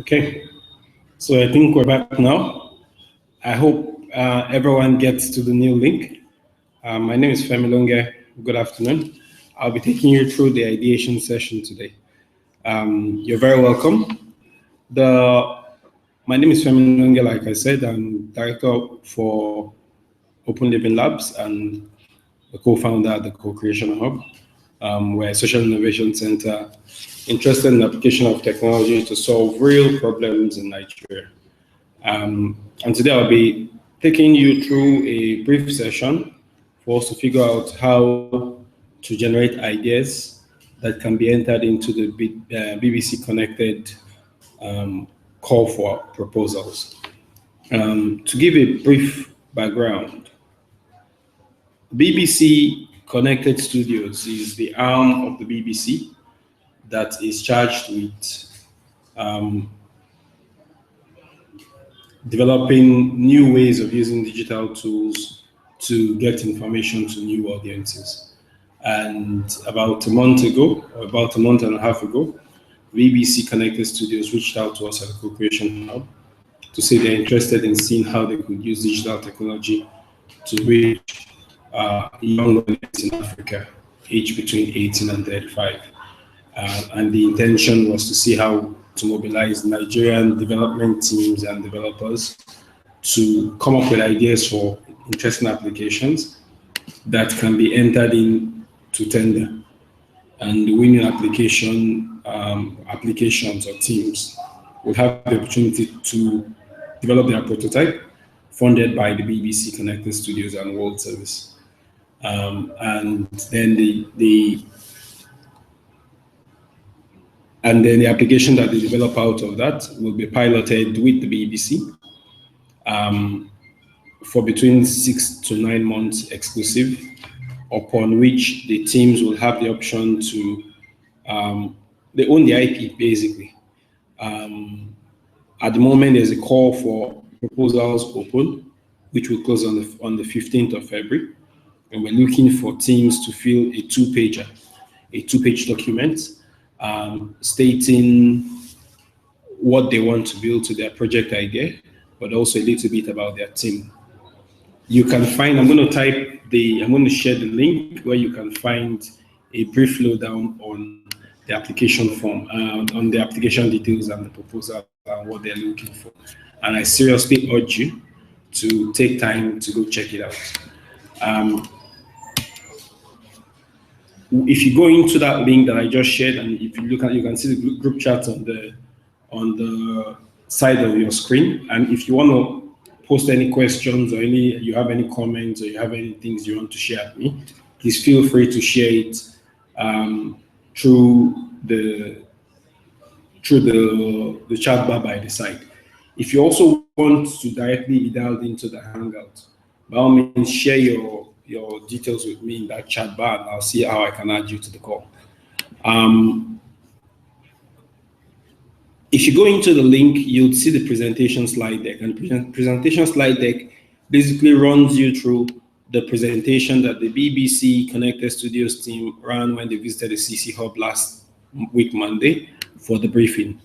Okay, so I think we're back now. I hope everyone gets to the new link. My name is Femi Longe. Good afternoon. I'll be taking you through the ideation session today. You're very welcome. My name is Femi Longe, like I said. I'm director for Open Living Labs and the co-founder at the Co-Creation Hub. We're a social innovation center interested in the application of technology to solve real problems in Nigeria. And today I'll be taking you through a brief session for us to figure out how to generate ideas that can be entered into the BBC Connected call for proposals. To give a brief background, BBC Connected Studios is the arm of the BBC that is charged with developing new ways of using digital tools to get information to new audiences. And about a month and a half ago, BBC Connected Studios reached out to us at the Co-Creation Hub to say they're interested in seeing how they could use digital technology to reach young audience in Africa, aged between 18 and 35. And the intention was to see how to mobilize Nigerian development teams and developers to come up with ideas for interesting applications that can be entered into tender. And the winning applications or teams will have the opportunity to develop their prototype funded by the BBC Connected Studios and World Service. And then the application that they develop out of that will be piloted with the BBC for between 6 to 9 months exclusive, upon which the teams will have the option to, they own the IP basically. At the moment, there's a call for proposals open, which will close on the 15th of February. And we're looking for teams to fill a two-page document stating what they want to build to their project idea, but also a little bit about their team. You can find, I'm going to share the link where you can find a brief lowdown on the application form, on the application details and the proposal and what they're looking for. And I seriously urge you to take time to go check it out. If you go into that link that I just shared, and if you look at, you can see the group chat on the side of your screen. And if you want to post any questions or you have any comments or you have any things you want to share with me, please feel free to share it through the chat bar by the side. If you also want to directly be dialed into the Hangout, by all means, share your details with me in that chat bar, and I'll see how I can add you to the call. If you go into the link, you'll see the presentation slide deck, and the presentation slide deck basically runs you through the presentation that the BBC Connected Studios team ran when they visited the CcHub last week, Monday, for the briefing.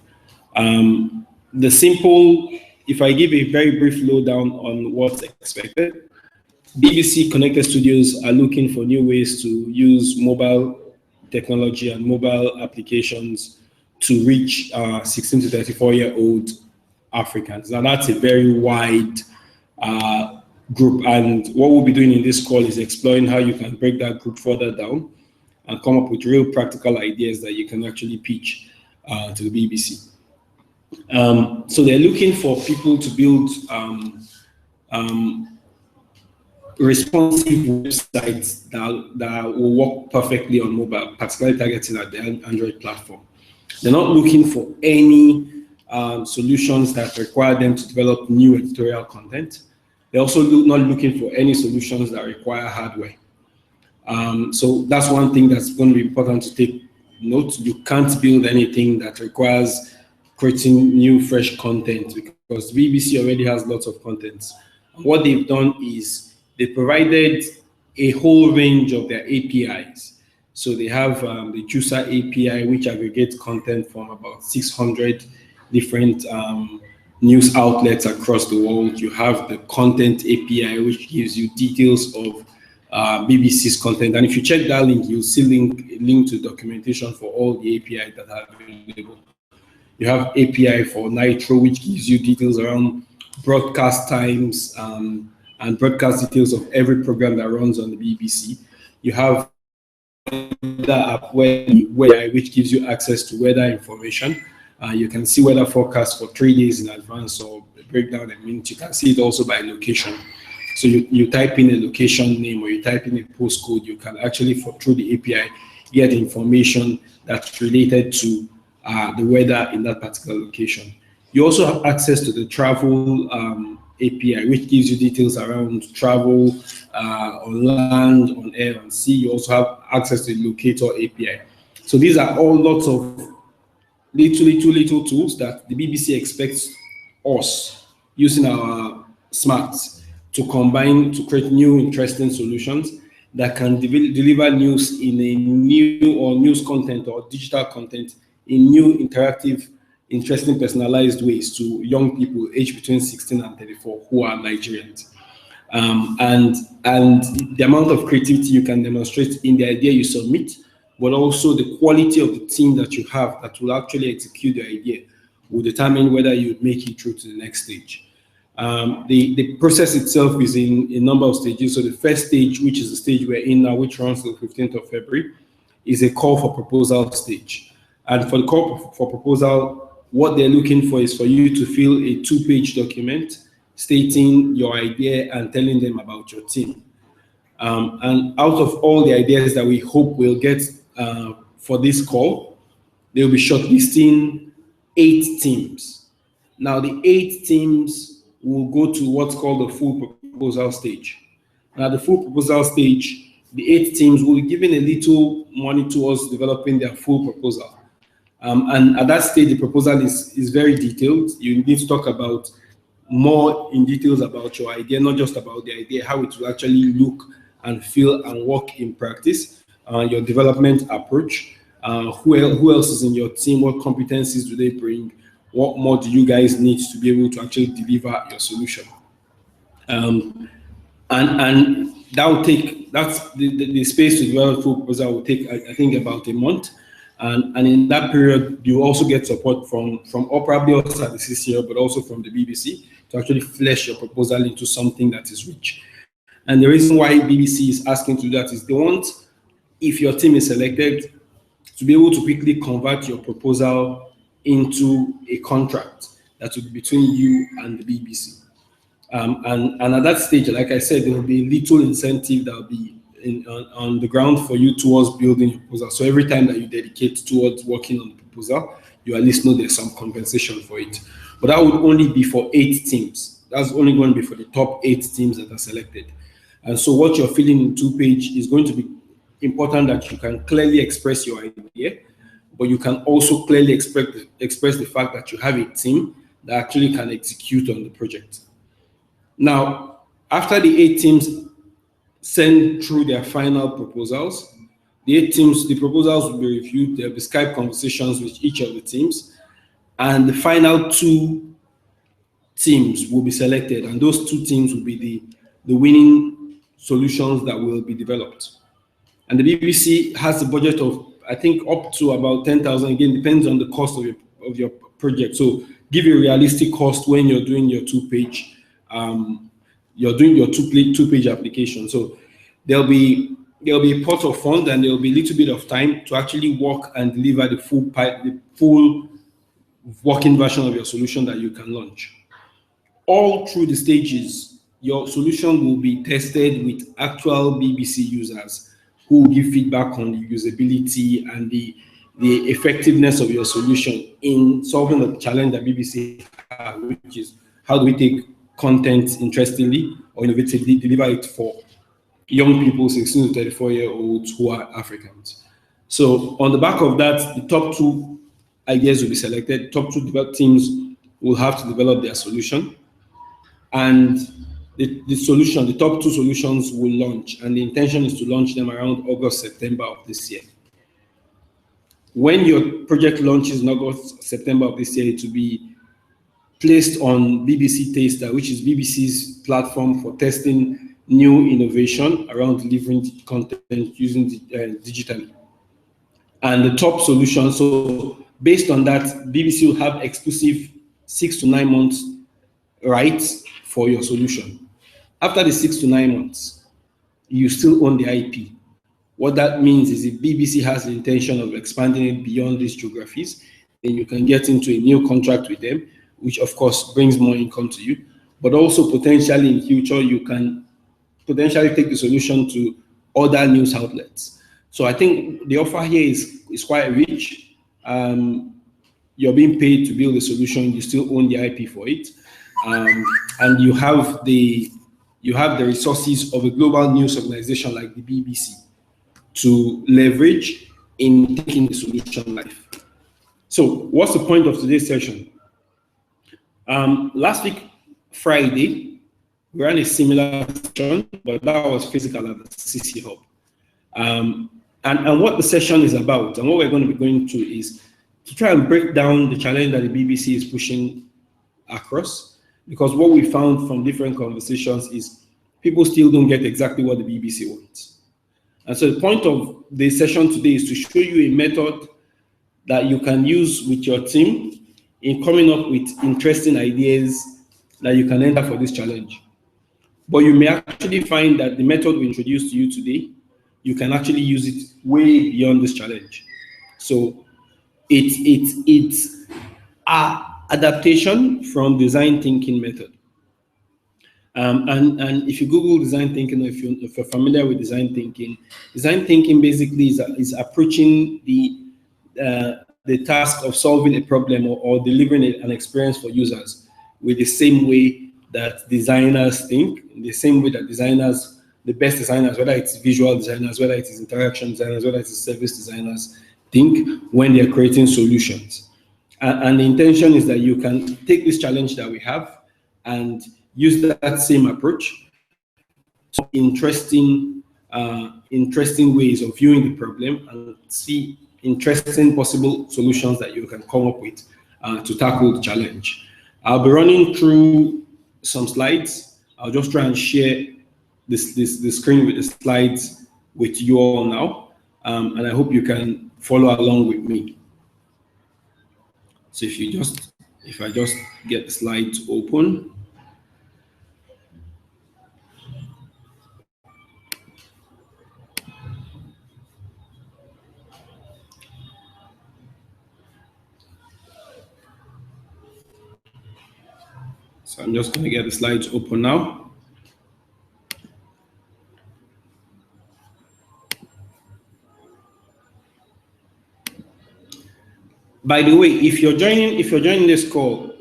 If I give a very brief lowdown on what's expected, BBC Connected Studios are looking for new ways to use mobile technology and mobile applications to reach 16 to 34-year-old Africans. Now, that's a very wide group, and what we'll be doing in this call is exploring how you can break that group further down and come up with real practical ideas that you can actually pitch to the BBC. So they're looking for people to build responsive websites that will work perfectly on mobile, particularly targeting at the Android platform. They're not looking for any solutions that require them to develop new editorial content. They're also not looking for any solutions that require hardware. So that's one thing that's going to be important to take note. You can't build anything that requires creating new, fresh content, because BBC already has lots of content. What they've done is they provided a whole range of their APIs. So they have the Juicer API, which aggregates content from about 600 different news outlets across the world. You have the Content API, which gives you details of BBC's content. And if you check that link, you'll see link to documentation for all the API that are available. You have API for Nitro, which gives you details around broadcast times and broadcast details of every program that runs on the BBC. You have weather app which gives you access to weather information. You can see weather forecasts for 3 days in advance or a breakdown in minutes. You can see it also by location. So you type in a location name or you type in a postcode, you can actually, through the API, get information that's related to the weather in that particular location. You also have access to the travel API, which gives you details around travel on land, on air, on sea. You also have access to the locator API. So these are all lots of little tools that the BBC expects us, using our smarts, to combine to create new interesting solutions that can deliver news in a new or news content or digital content in new interactive, interesting, personalized ways to young people aged between 16 and 34 who are Nigerians. And the amount of creativity you can demonstrate in the idea you submit, but also the quality of the team that you have that will actually execute the idea will determine whether you make it through to the next stage. The process itself is in a number of stages. So the first stage, which is the stage we're in now, which runs till the 15th of February, is a call for proposal stage. And for the call for proposal, what they're looking for is for you to fill a 2-page document stating your idea and telling them about your team. And out of all the ideas that we hope we'll get for this call, they'll be shortlisting 8 teams. Now, the 8 teams will go to what's called the full proposal stage. Now, the full proposal stage, the 8 teams will be given a little money towards developing their full proposal. And at that stage, the proposal is very detailed. You need to talk about more in details about your idea, not just about the idea, how it will actually look and feel and work in practice, your development approach, who else is in your team, what competencies do they bring, what more do you guys need to be able to actually deliver your solution. And that will take, that's the space to develop full proposal will take, I think, about a month. And in that period, you also get support from probably also at the CcHub, but also from the BBC to actually flesh your proposal into something that is rich. And the reason why BBC is asking to do that is they want, if your team is selected, to be able to quickly convert your proposal into a contract that will be between you and the BBC. And at that stage, like I said, there will be little incentive that will be on the ground for you towards building your proposal. So every time that you dedicate towards working on the proposal, you at least know there's some compensation for it. But that would only be for 8 teams. That's only going to be for the top 8 teams that are selected. And so what you're filling in 2-page is going to be important, that you can clearly express your idea, but you can also clearly express the fact that you have a team that actually can execute on the project. Now, after the 8 teams send through their final proposals, the 8 teams, the proposals will be reviewed. There will be Skype conversations with each of the teams, and the final 2 teams will be selected, and those 2 teams will be the winning solutions that will be developed. And the BBC has a budget of, I think, up to about 10,000. Again, depends on the cost of your project. So give you a realistic cost when you're doing your 2-page you're doing your two-page application. So there'll be a pot of funds, and there'll be a little bit of time to actually work and deliver the full working version of your solution that you can launch. All through the stages, your solution will be tested with actual BBC users who will give feedback on the usability and the effectiveness of your solution in solving the challenge that BBC has, which is how do we take content interestingly or innovatively, deliver it for young people, 16 to 34-year-olds who are Africans. So on the back of that, the top 2 ideas will be selected. Top 2 developed teams will have to develop their solution, and the top 2 solutions will launch. And the intention is to launch them around August, September of this year. when your project launches in August, September of this year, to be placed on BBC Taster, which is BBC's platform for testing new innovation around delivering content using digitally. And the top solution, so based on that, BBC will have exclusive 6 to 9 months rights for your solution. After the 6 to 9 months, you still own the IP. What that means is if BBC has the intention of expanding it beyond these geographies, then you can get into a new contract with them, which of course brings more income to you. But also potentially in future, you can potentially take the solution to other news outlets. So I think the offer here is quite rich. You're being paid to build a solution, you still own the IP for it. And you have the resources of a global news organization like the BBC to leverage in taking the solution live. So what's the point of today's session? Last week, Friday, we ran a similar session, but that was physical at the CcHub. And what the session is about, and what we're going to be going to is to try and break down the challenge that the BBC is pushing across, because what we found from different conversations is people still don't get exactly what the BBC wants. And so the point of the session today is to show you a method that you can use with your team in coming up with interesting ideas that you can enter for this challenge. But you may actually find that the method we introduced to you today, you can actually use it way beyond this challenge. So it's an adaptation from design thinking method. And if you Google design thinking, or if you're familiar with design thinking basically is approaching the task of solving a problem or delivering an experience for users with the same way that designers think, in the same way that designers, the best designers, whether it's visual designers, whether it is interaction designers, whether it's service designers, think when they're creating solutions. And the intention is that you can take this challenge that we have and use that same approach to interesting ways of viewing the problem and see interesting possible solutions that you can come up with to tackle the challenge. I'll be running through some slides. I'll just try and share the screen with the slides with you all now, and I hope you can follow along with me. So if I just get the slides open. So I'm just going to get the slides open now. By the way, if you're joining this call,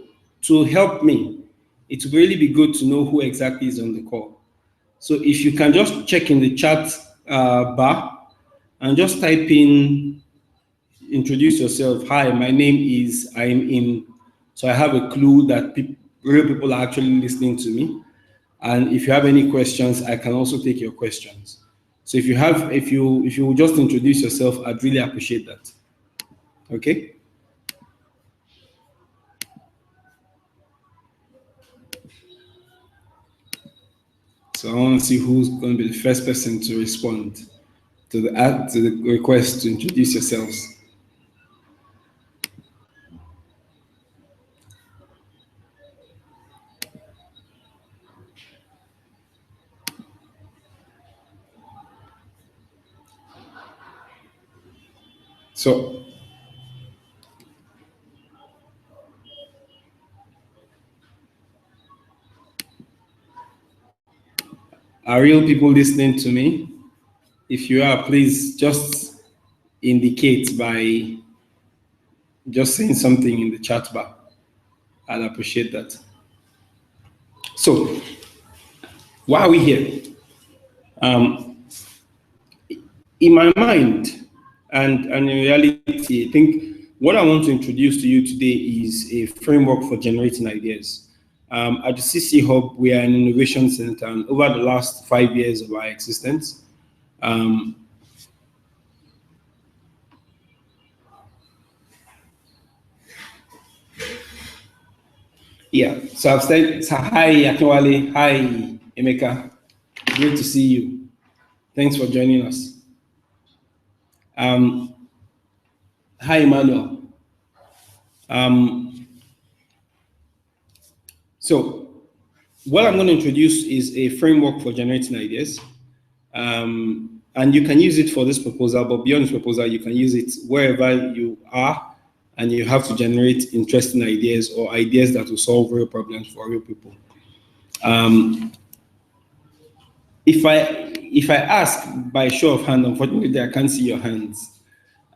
to help me, it would really be good to know who exactly is on the call. So if you can just check in the chat bar and just type in, introduce yourself. Hi, my name is, I'm in. So I have a clue that real people are actually listening to me. And if you have any questions, I can also take your questions. So if you will just introduce yourself, I'd really appreciate that. Okay? So I want to see who's going to be the first person to respond to the request to introduce yourselves. So, are real people listening to me? If you are, please just indicate by just saying something in the chat bar. I'd appreciate that. So, why are we here? In my mind, and in reality, I think what I want to introduce to you today is a framework for generating ideas. At the CcHub, we are an innovation center, and over the last 5 years of our existence, Yeah, so I've said, so hi Akinwale, hi Emeka, great to see you. Thanks for joining us. Um, Hi Emmanuel. Um, so what I'm going to introduce is a framework for generating ideas. And you can use it for this proposal, but beyond this proposal, you can use it wherever you are and you have to generate interesting ideas or ideas that will solve real problems for real people. If I ask by show of hand, unfortunately, I can't see your hands.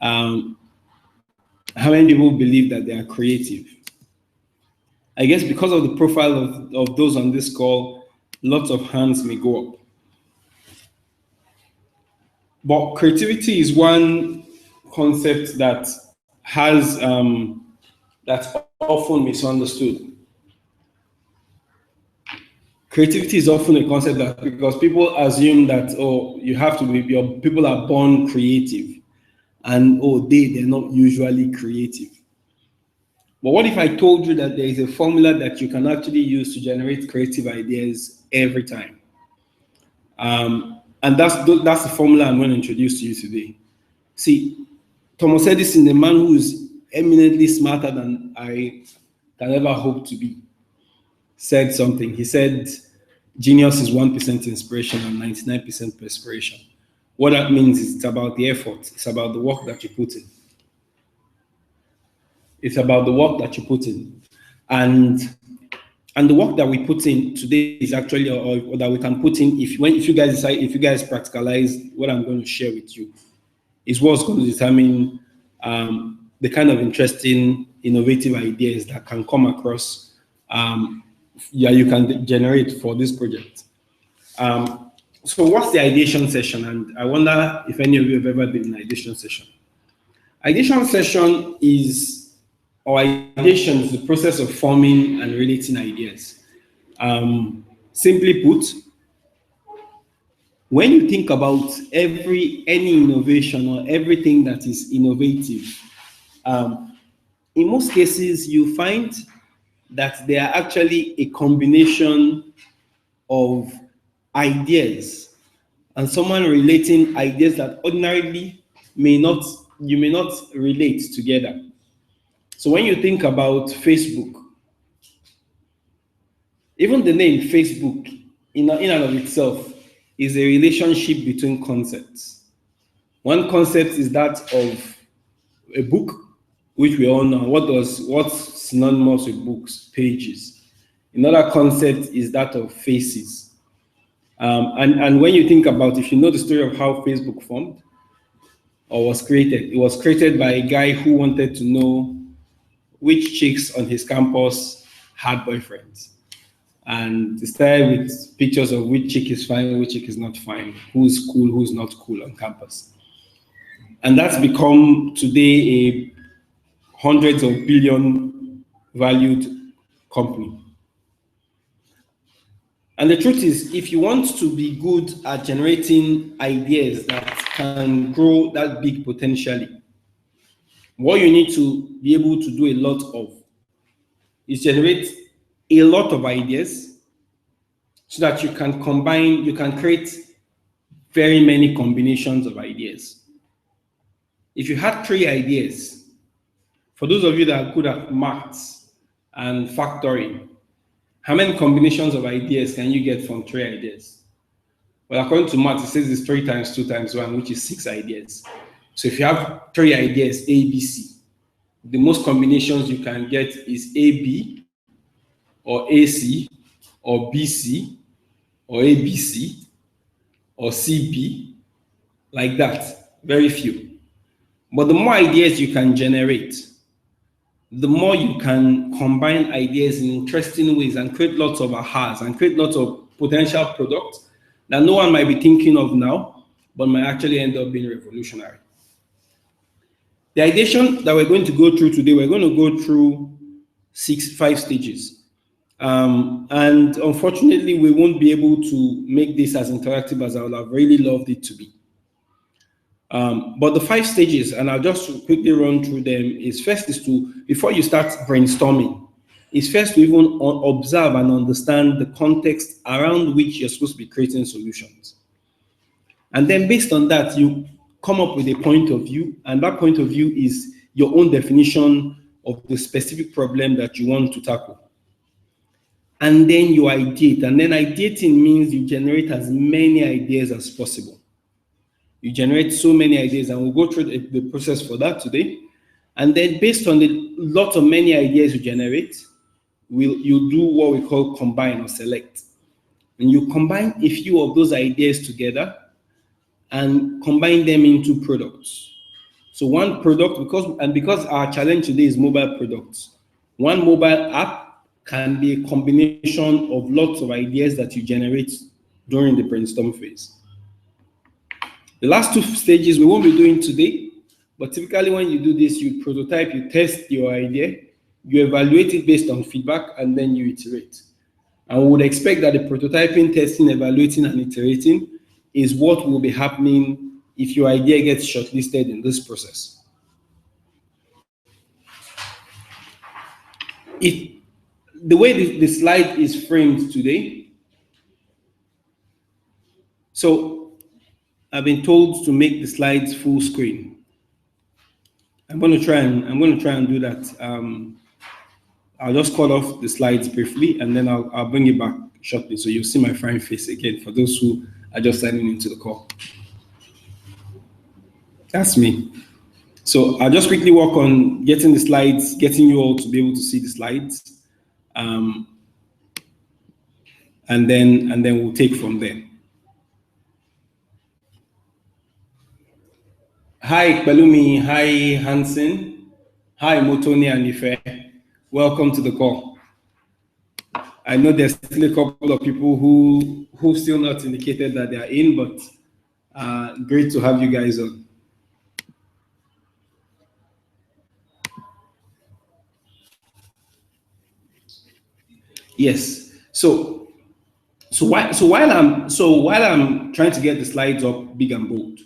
How many people believe that they are creative? I guess because of the profile of those on this call, lots of hands may go up. But creativity is one concept that has that's often misunderstood. Creativity is often a concept that because people assume that you have to be people are born creative, and they're not usually creative. But what if I told you that there is a formula that you can actually use to generate creative ideas every time? And that's the formula I'm going to introduce to you today. See, Thomas Edison, the man who is eminently smarter than I can ever hope to be, said something. He said, genius is 1% inspiration and 99% perspiration. What that means is it's about the effort. It's about the work that you put in. It's about the work that you put in. And the work that we put in today is actually, or that we can put in, if you guys practicalize what I'm going to share with you, is what's going to determine the kind of interesting, innovative ideas that can come across, you can generate for this project. So what's the ideation session? And I wonder if any of you have ever been in an ideation session. Ideation session ideation is the process of forming and relating ideas. Simply put, when you think about any innovation or everything that is innovative, in most cases you find that they are actually a combination of ideas and someone relating ideas that ordinarily you may not relate together. So when you think about Facebook, even the name Facebook in and of itself is a relationship between concepts. One concept is that of a book, which we all know. What's synonymous with books? Pages. Another concept is that of faces. And when you think about, if you know the story of how Facebook formed or was created, it was created by a guy who wanted to know which chicks on his campus had boyfriends. And it started with pictures of which chick is fine, which chick is not fine, who's cool, who's not cool on campus. And that's become today a hundreds of billion valued company. And the truth is, if you want to be good at generating ideas that can grow that big potentially, what you need to be able to do a lot of is generate a lot of ideas so that you can create very many combinations of ideas. If you had 3 ideas, for those of you that are good at maths and factoring, how many combinations of ideas can you get from 3 ideas? Well, according to maths, it says it's 3 times 2 times 1, which is 6 ideas. So if you have 3 ideas, A, B, C, the most combinations you can get is AB or AC or BC or ABC or CB, like that. Very few. But the more ideas you can generate, the more you can combine ideas in interesting ways and create lots of ahas and create lots of potential products that no one might be thinking of now, but might actually end up being revolutionary. The ideation that we're going to go through today, we're going to go through 5 stages. And unfortunately, we won't be able to make this as interactive as I would have really loved it to be. But the 5 stages, and I'll just quickly run through them, is first is to, before you start brainstorming, is first to even observe and understand the context around which you're supposed to be creating solutions. And then based on that, you come up with a point of view, and that point of view is your own definition of the specific problem that you want to tackle. And then you ideate. And then ideating means you generate as many ideas as possible. You generate so many ideas, and we'll go through the process for that today. And then based on the lot of many ideas you generate, you do what we call combine or select. And you combine a few of those ideas together and combine them into products. So one product, because our challenge today is mobile products, one mobile app can be a combination of lots of ideas that you generate during the brainstorm phase. The last two stages we won't be doing today, but typically when you do this, you prototype, you test your idea, you evaluate it based on feedback, and then you iterate. And we would expect that the prototyping, testing, evaluating, and iterating is what will be happening if your idea gets shortlisted in this process. The way the slide is framed today, so I've been told to make the slides full screen. I'm going to try and do that. I'll just call off the slides briefly, and then I'll bring it back shortly, so you'll see my fine face again for those who are just signing into the call. That's me. So I'll just quickly work on getting the slides, getting you all to be able to see the slides, and then we'll take from there. Hi, Pelumi. Hi, Hansen. Hi, Motoni and Ife. Welcome to the call. I know there's still a couple of people who still not indicated that they are in, but great to have you guys on. Yes. So while I'm trying to get the slides up big and bold,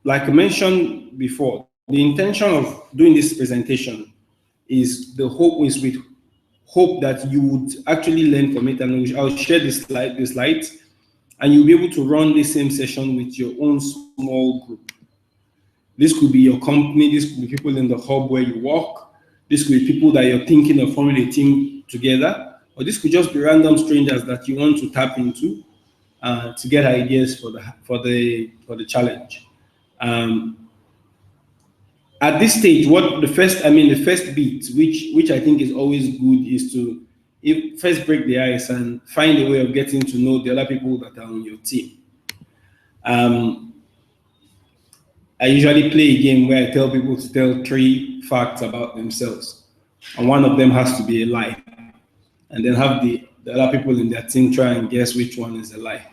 like I mentioned before, the intention of doing this presentation is with hope that you would actually learn from it, and I'll share the slides, and you'll be able to run the same session with your own small group. This could be your company, this could be people in the hub where you work, this could be people that you're thinking of forming a team together, or this could just be random strangers that you want to tap into to get ideas for the challenge. At this stage, the first bit, which I think is always good, is to first break the ice and find a way of getting to know the other people that are on your team. I usually play a game where I tell people to tell 3 facts about themselves, and one of them has to be a lie, and then have the other people in their team try and guess which one is a lie.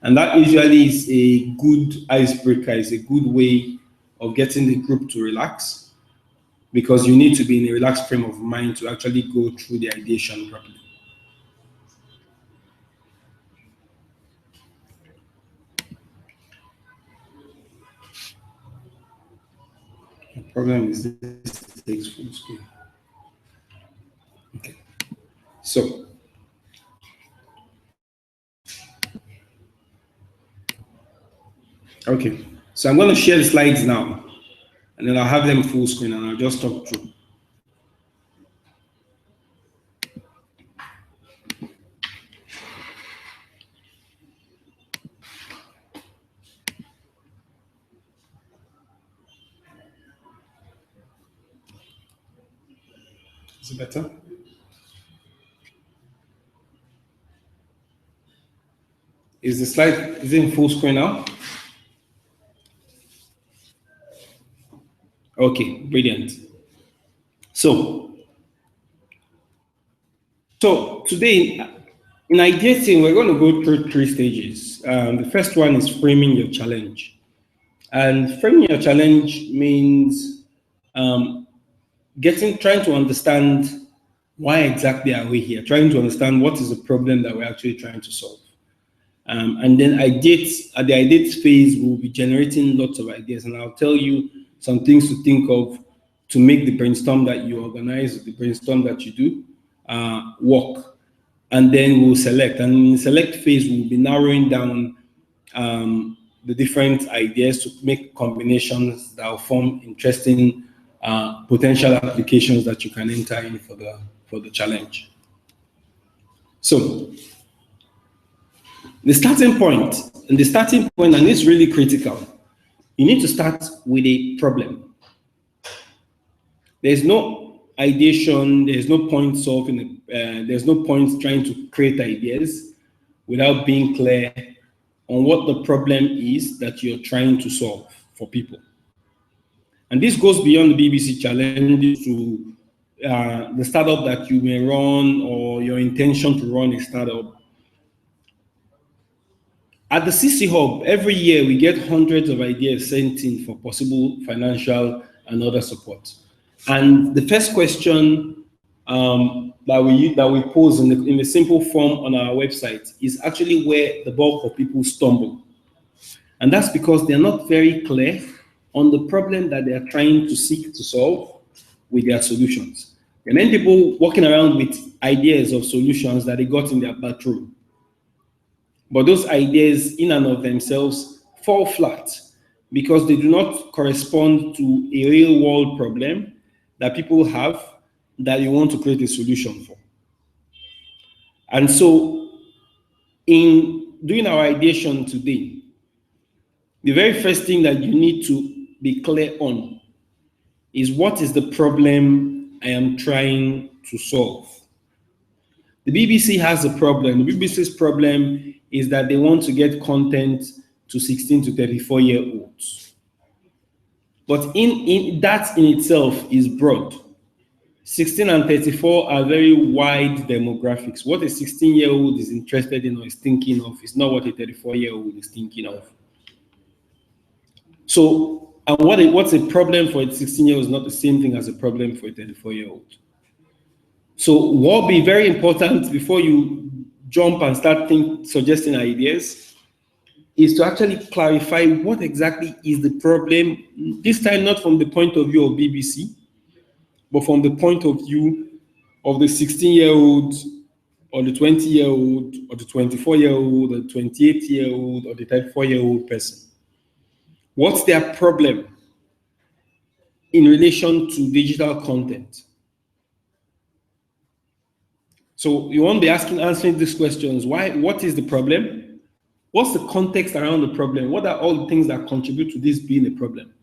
And that usually is a good icebreaker, is a good way of getting the group to relax, because you need to be in a relaxed frame of mind to actually go through the ideation properly. The problem is this takes full screen. Okay. So I'm going to share the slides now, and then I'll have them full screen, and I'll just talk through. Is it better? Is the slide in full screen now? Okay, brilliant. So today in ideating, we're going to go through 3 stages. The first one is framing your challenge. And framing your challenge means trying to understand why exactly are we here, trying to understand what is the problem that we're actually trying to solve. And then at the ideate phase, we'll be generating lots of ideas, and I'll tell you some things to think of to make the brainstorm that you organize, the brainstorm that you do, work. And then we'll select. And in the select phase, we'll be narrowing down the different ideas to make combinations that will form interesting potential applications that you can enter in for the challenge. So the starting point, and it's really critical, you need to start with a problem. There's no ideation, there's no point solving, there's no point trying to create ideas without being clear on what the problem is that you're trying to solve for people. And this goes beyond the BBC challenge to the startup that you may run or your intention to run a startup. At the CcHub, every year we get hundreds of ideas sent in for possible financial and other support. And the first question that we pose in the simple form on our website is actually where the bulk of people stumble. And that's because they're not very clear on the problem that they are trying to seek to solve with their solutions. There are many people walking around with ideas of solutions that they got in their bathroom. But those ideas in and of themselves fall flat because they do not correspond to a real world problem that people have that you want to create a solution for. And so in doing our ideation today, the very first thing that you need to be clear on is what is the problem I am trying to solve. The BBC has a problem. The BBC's problem is that they want to get content to 16 to 34-year-olds. But in that in itself is broad. 16 and 34 are very wide demographics. What a 16-year-old is interested in or is thinking of is not what a 34-year-old is thinking of. So, and what's a problem for a 16-year-old is not the same thing as a problem for a 34-year-old. So what will be very important before you jump and start suggesting ideas is to actually clarify what exactly is the problem, this time not from the point of view of BBC, but from the point of view of the 16-year-old or the 20-year-old or the 24-year-old or the 28-year-old or the 34-year-old person. What's their problem in relation to digital content? So you won't be answering these questions. What is the problem? What's the context around the problem? What are all the things that contribute to this being a problem?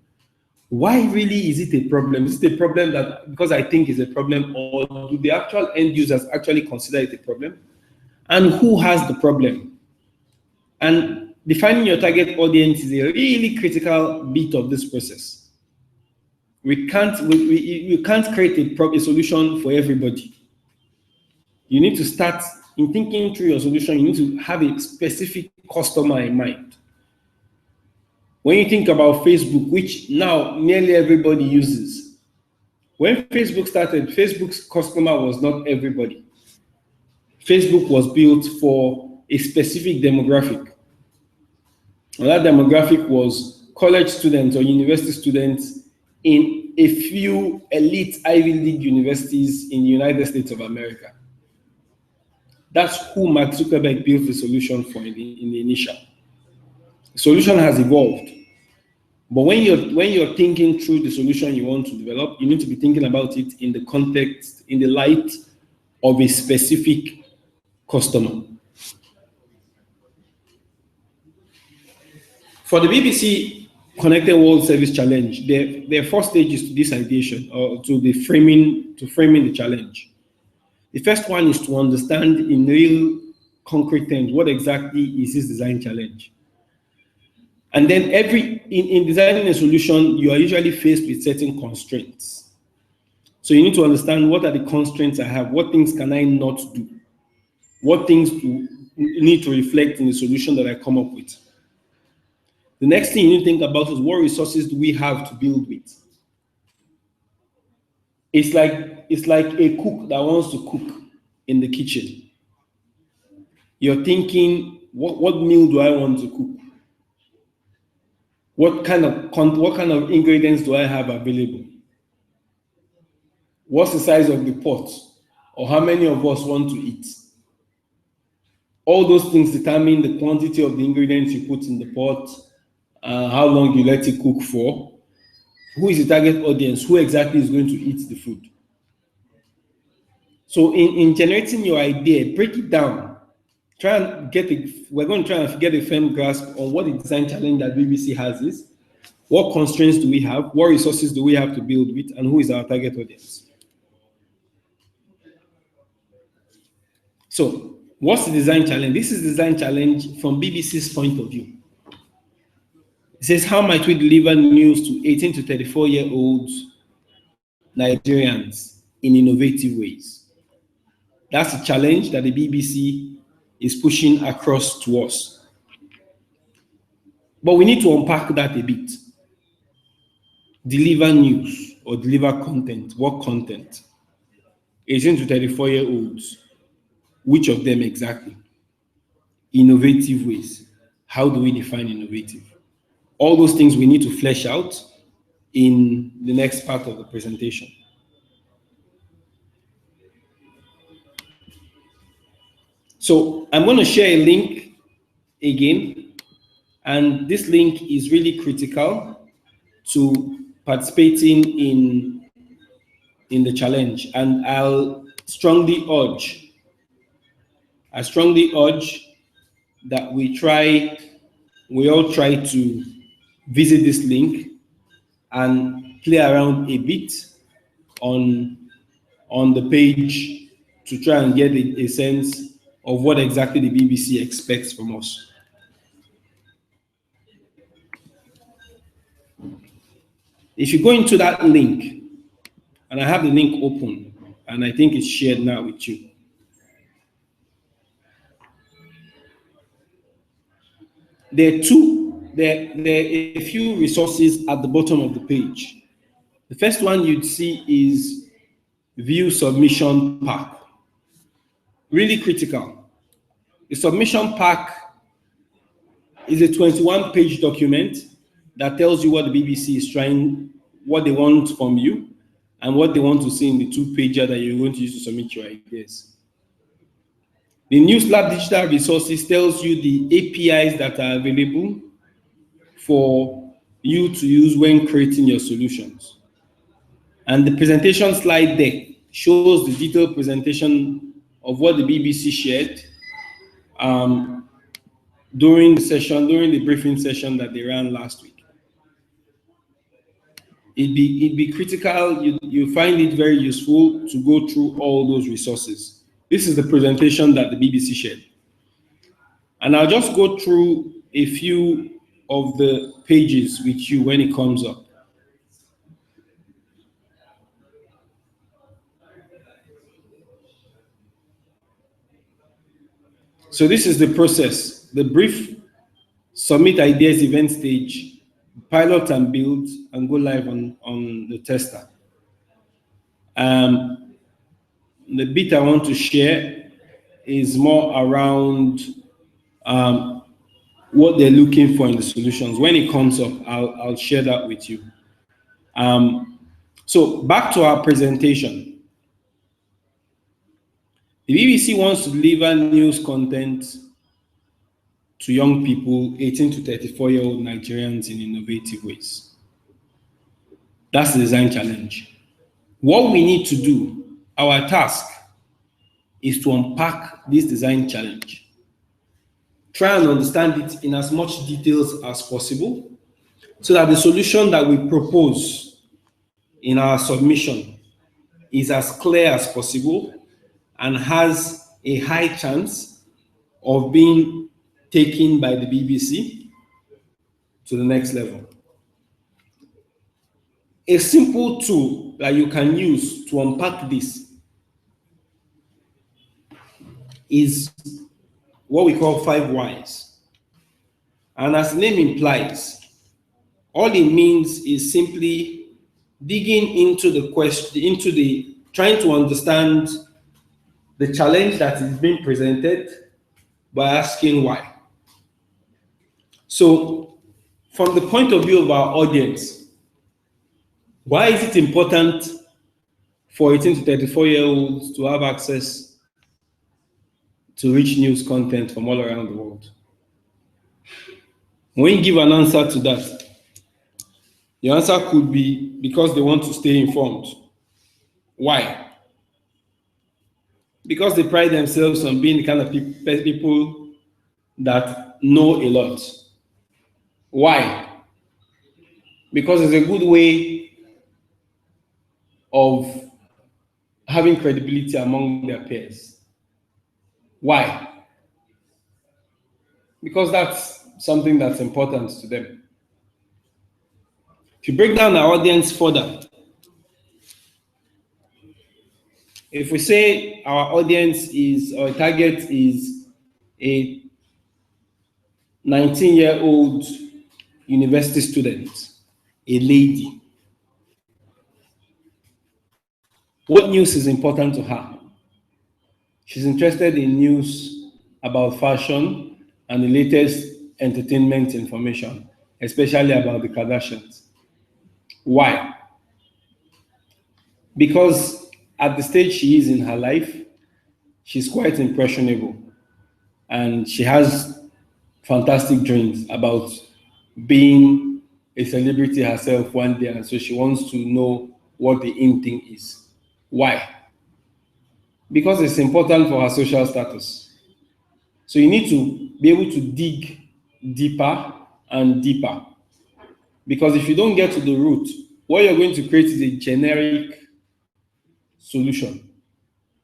Why really is it a problem? Is it a problem that because I think it's a problem, or do the actual end users actually consider it a problem? And who has the problem? And defining your target audience is a really critical bit of this process. You can't create a solution for everybody. You need to start in thinking through your solution. You need to have a specific customer in mind. When you think about Facebook, which now nearly everybody uses, when Facebook started, Facebook's customer was not everybody. Facebook was built for a specific demographic. And that demographic was college students or university students in a few elite Ivy League universities in the United States of America. That's who Mark Zuckerberg built the solution for in the initial. The solution has evolved. But when you're thinking through the solution you want to develop, you need to be thinking about it in the context, in the light of a specific customer. For the BBC Connected World Service Challenge, there are 4 stages to this ideation, or to framing the challenge. The first one is to understand in real concrete terms what exactly is this design challenge. And then in designing a solution, you are usually faced with certain constraints. So you need to understand what are the constraints I have, what things can I not do, what things do need to reflect in the solution that I come up with. The next thing you need to think about is what resources do we have to build with. It's like a cook that wants to cook in the kitchen. You're thinking, what meal do I want to cook? What kind of ingredients do I have available? What's the size of the pot? Or how many of us want to eat? All those things determine the quantity of the ingredients you put in the pot, how long you let it cook for, who is the target audience, who exactly is going to eat the food. So in generating your idea, break it down. We're going to try and get a firm grasp on what the design challenge that BBC has is, what constraints do we have, what resources do we have to build with, and who is our target audience. So what's the design challenge? This is the design challenge from BBC's point of view. It says, how might we deliver news to 18 to 34-year-olds Nigerians in innovative ways? That's a challenge that the BBC is pushing across to us. But we need to unpack that a bit. Deliver news or deliver content. What content? 18 to 34-year-olds. Which of them exactly? Innovative ways. How do we define innovative? All those things we need to flesh out in the next part of the presentation. So I'm going to share a link again, and this link is really critical to participating in the challenge. And I strongly urge that we all try to visit this link and play around a bit on the page to try and get a sense of what exactly the BBC expects from us. If you go into that link, and I have the link open, and I think it's shared now with you. There are a few resources at the bottom of the page. The first one you'd see is View Submission Pack. Really critical. The submission pack is a 21-page document that tells you what the BBC is trying, what they want from you, and what they want to see in the 2-pager that you're going to use to submit your ideas. The NewsLab Digital Resources tells you the APIs that are available for you to use when creating your solutions. And the presentation slide deck shows the detailed presentation of what the BBC shared during the briefing session that they ran last week. It'd be critical, you find it very useful to go through all those resources. This is the presentation that the BBC shared. And I'll just go through a few of the pages with you when it comes up. So this is the process: the brief, submit ideas event stage, pilot and build, and go live on the tester. The bit I want to share is more around what they're looking for in the solutions. When it comes up, I'll share that with you. So back to our presentation. The BBC wants to deliver news content to young people, 18 to 34-year-old Nigerians, in innovative ways. That's the design challenge. What we need to do, our task, is to unpack this design challenge. Try and understand it in as much details as possible so that the solution that we propose in our submission is as clear as possible and has a high chance of being taken by the BBC to the next level. A simple tool that you can use to unpack this is what we call 5 whys. And as the name implies, all it means is simply digging into the question, trying to understand the challenge that is being presented by asking why. So, from the point of view of our audience, why is it important for 18 to 34-year-olds to have access to rich news content from all around the world? When you give an answer to that, the answer could be because they want to stay informed. Why? Because they pride themselves on being the kind of people that know a lot. Why? Because it's a good way of having credibility among their peers. Why? Because that's something that's important to them. If you break down our audience further, if we say our audience is, or target is a 19-year-old university student, a lady, what news is important to her? She's interested in news about fashion and the latest entertainment information, especially about the Kardashians. Why? Because at the stage she is in her life, she's quite impressionable and she has fantastic dreams about being a celebrity herself one day, and so she wants to know what the in thing is. Why? Because it's important for her social status. So you need to be able to dig deeper and deeper. Because if you don't get to the root, what you're going to create is a generic solution.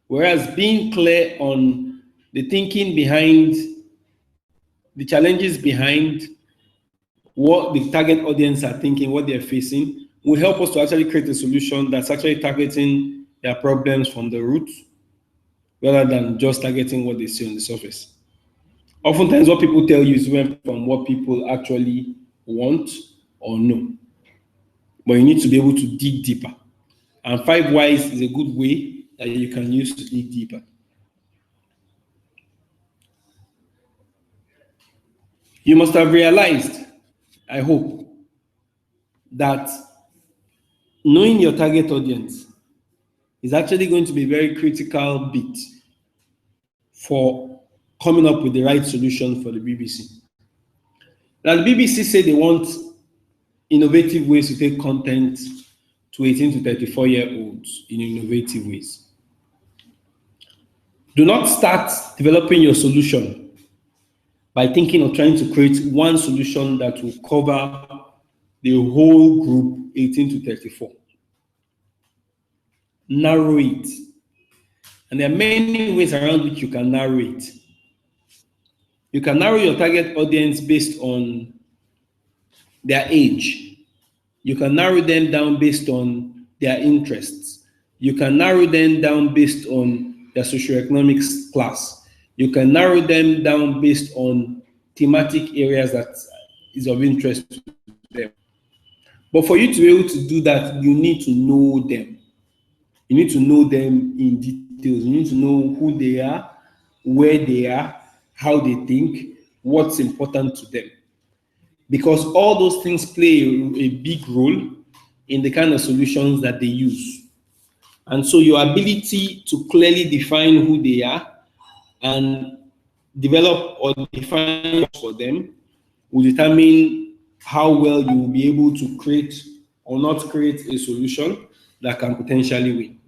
Whereas being clear on the thinking behind, the challenges behind what the target audience are thinking, what they're facing, will help us to actually create a solution that's actually targeting their problems from the root, rather than just targeting what they see on the surface. Oftentimes, what people tell you is different from what people actually want or know. But you need to be able to dig deeper. And 5 whys is a good way that you can use to dig deeper. You must have realized, I hope, that knowing your target audience is actually going to be a very critical bit for coming up with the right solution for the BBC. Now, the BBC say they want innovative ways to take content to 18 to 34-year-olds in innovative ways. Do not start developing your solution by thinking of trying to create one solution that will cover the whole group 18 to 34. Narrow it. And there are many ways around which you can narrow it. You can narrow your target audience based on their age. You can narrow them down based on their interests. You can narrow them down based on their socioeconomic class. You can narrow them down based on thematic areas that is of interest to them. But for you to be able to do that, you need to know them. You need to know them in details. You need to know who they are, where they are, how they think, what's important to them. Because all those things play a big role in the kind of solutions that they use. And so your ability to clearly define who they are and develop or define for them will determine how well you will be able to create or not create a solution that can potentially win.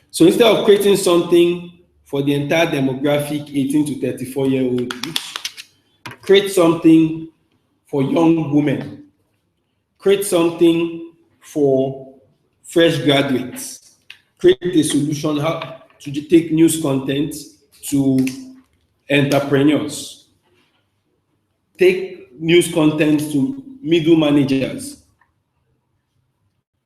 So instead of creating something for the entire demographic 18 to 34-year-old, create something for young women. Create something for fresh graduates. Create a solution how to take news content to entrepreneurs. Take news content to middle managers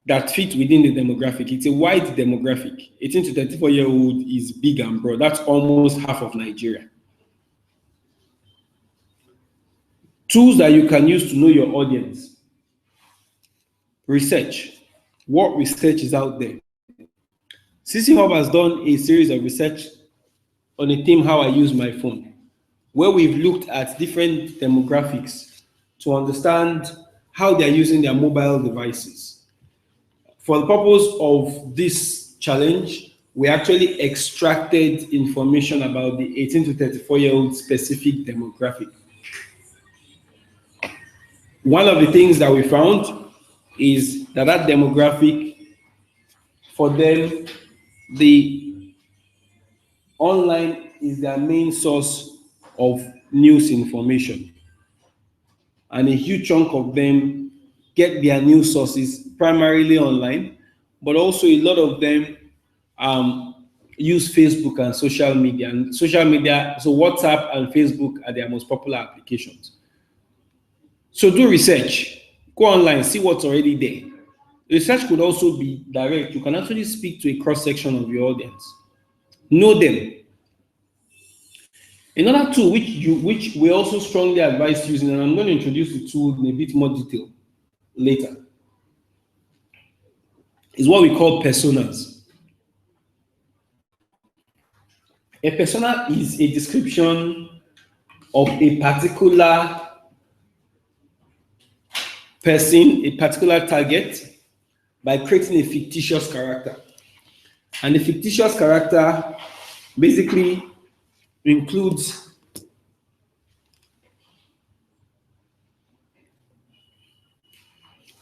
that fit within the demographic. It's a wide demographic. 18 to 34-year-old is big and broad. That's almost half of Nigeria. Tools that you can use to know your audience. Research. What research is out there? CcHub has done a series of research on a theme, how I use my phone, where we've looked at different demographics to understand how they're using their mobile devices. For the purpose of this challenge, we actually extracted information about the 18 to 34-year-old specific demographic. One of the things that we found is that demographic, for them, the online is their main source of news information. And a huge chunk of them get their news sources primarily online, but also a lot of them use Facebook and social media. And social media, so WhatsApp and Facebook are their most popular applications. So do research, go online, see what's already there. Research could also be direct. You can actually speak to a cross-section of your audience. Know them. Another tool which we also strongly advise using, and I'm going to introduce the tool in a bit more detail later, is what we call personas. A persona is a description of a particular person, a particular target, by creating a fictitious character. And the fictitious character basically includes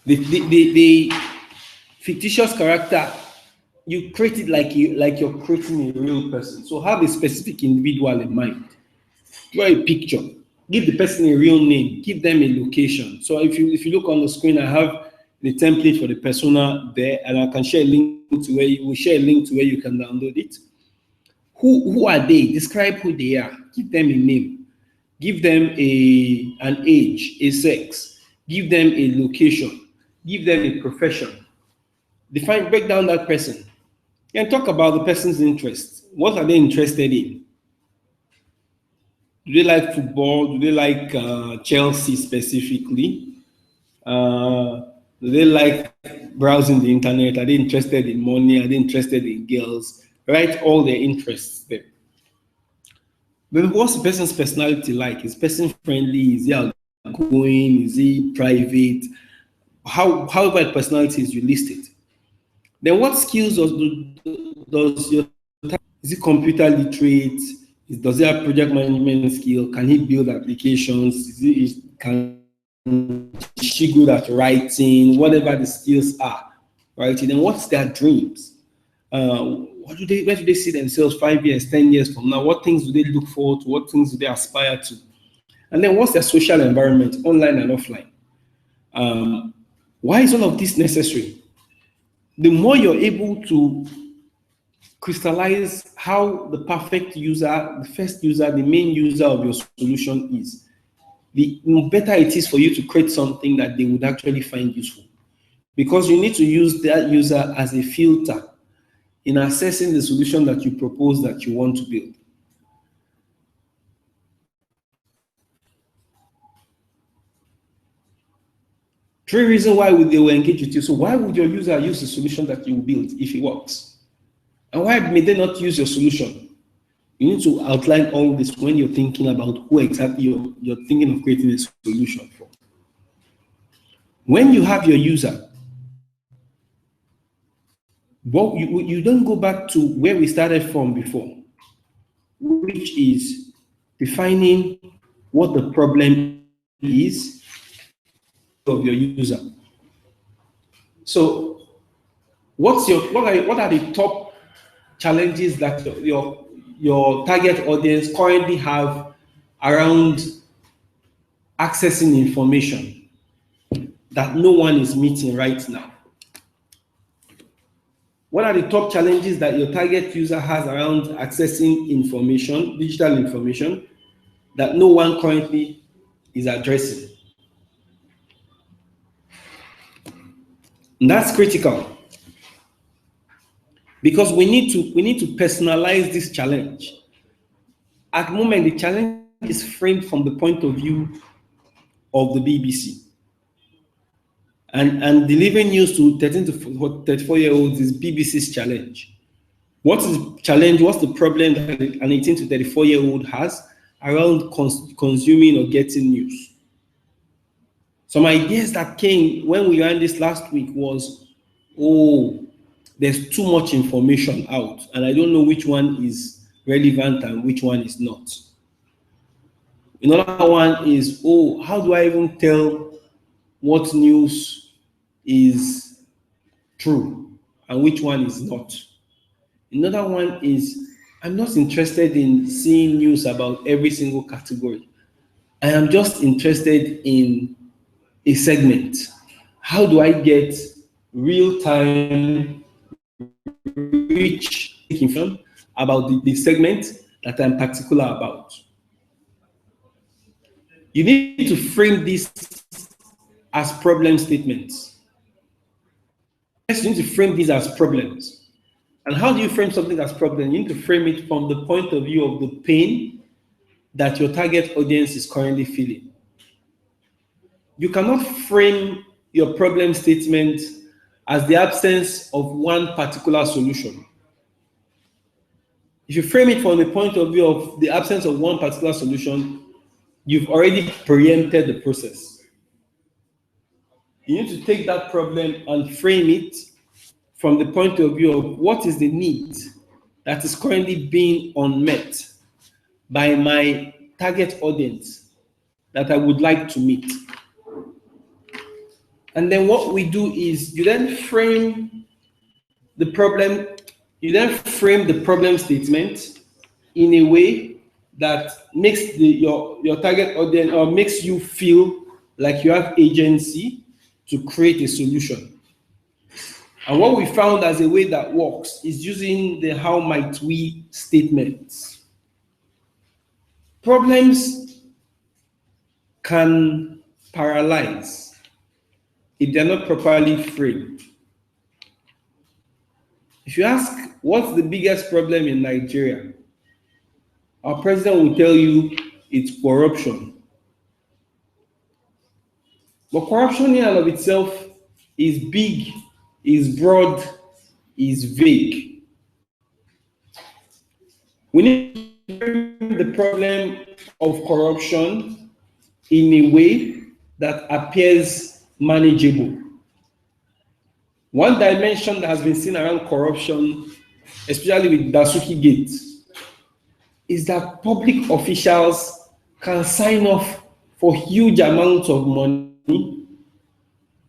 the fictitious character. You create it like you're creating a real person. So have a specific individual in mind. Draw a picture. Give the person a real name. Give them a location. So if you look on the screen, I have the template for the persona there, and I can share a link to where you can download it. Who are they? Describe who they are. Give them a name. Give them an age, a sex. Give them a location. Give them a profession. Break down that person. And talk about the person's interests. What are they interested in? Do they like football? Do they like Chelsea specifically? Do they like browsing the internet? Are they interested in money? Are they interested in girls? Write all their interests there. But what's the person's personality like? Is person friendly? Is he outgoing? Is he private? However personality is, you list it. Then what skills does your is he computer literate? Does he have project management skill? Can he build applications? Can she good at writing? Whatever the skills are, right? And then what's their dreams? Where do they see themselves 5 years, 10 years from now? What things do they look forward to? What things do they aspire to? And then what's their social environment, online and offline? Why is all of this necessary? The more you're able to crystallize how the perfect user, the first user, the main user of your solution is, the better it is for you to create something that they would actually find useful. Because you need to use that user as a filter in assessing the solution that you propose that you want to build. Three reasons why they will engage with you. So why would your user use the solution that you build if it works? And why may they not use your solution? You need to outline all this when you're thinking about who exactly you're thinking of creating a solution for. When you have your user, you don't go back to where we started from before, which is defining what the problem is of your user. So what are the top challenges that your target audience currently have around accessing information that no one is meeting right now? What are the top challenges that your target user has around accessing information, digital information, that no one currently is addressing? And that's critical, because we need to personalize this challenge. At the moment, the challenge is framed from the point of view of the BBC. And delivering news to 13 to 34-year-olds is BBC's challenge. What is the challenge? What's the problem that an 18 to 34-year-old has around consuming or getting news? Some ideas that came when we ran this last week was, there's too much information out, and I don't know which one is relevant and which one is not. Another one is, oh, how do I even tell what news is true and which one is not? Another one is, I'm not interested in seeing news about every single category. I am just interested in a segment. How do I get real-time, rich information about the segment that I'm particular about? You need to frame this as problem statements. Yes, you need to frame these as problems. And how do you frame something as problem? You need to frame it from the point of view of the pain that your target audience is currently feeling. You cannot frame your problem statement as the absence of one particular solution. If you frame it from the point of view of the absence of one particular solution, you've already preempted the process. You need to take that problem and frame it from the point of view of what is the need that is currently being unmet by my target audience that I would like to meet. And then what we do is you then frame the problem, statement in a way that makes your target audience, or makes you feel like you have agency to create a solution. And what we found as a way that works is using the how might we statements. Problems can paralyze if they're not properly framed. If you ask, what's the biggest problem in Nigeria? Our president will tell you it's corruption. But corruption in and of itself is big, is broad, is vague. We need to frame the problem of corruption in a way that appears manageable. One dimension that has been seen around corruption, especially with Dasuki Gate, is that public officials can sign off for huge amounts of money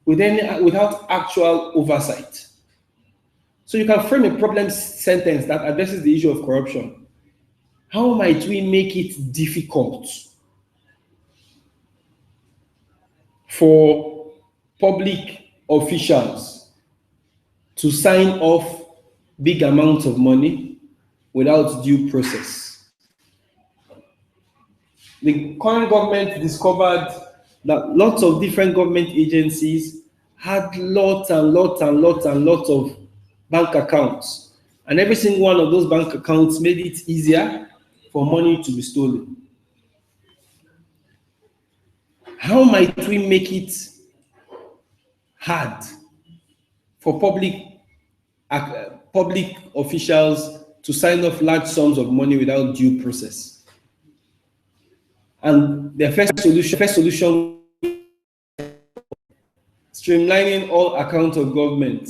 without actual oversight. So you can frame a problem sentence that addresses the issue of corruption. How might we make it difficult for public officials to sign off big amounts of money without due process? The current government discovered that lots of different government agencies had lots of bank accounts. And every single one of those bank accounts made it easier for money to be stolen. How might we make it hard for public officials to sign off large sums of money without due process? And the first solution, streamlining all accounts of government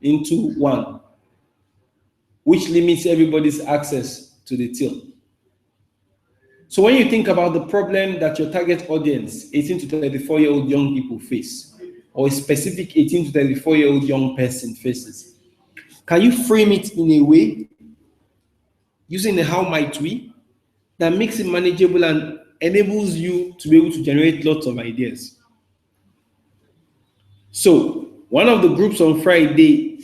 into one, which limits everybody's access to the till. So when you think about the problem that your target audience, 18 to 34-year-old young people face, or a specific 18 to 34-year-old young person faces, can you frame it in a way, using the how might we, that makes it manageable and enables you to be able to generate lots of ideas? So one of the groups on Friday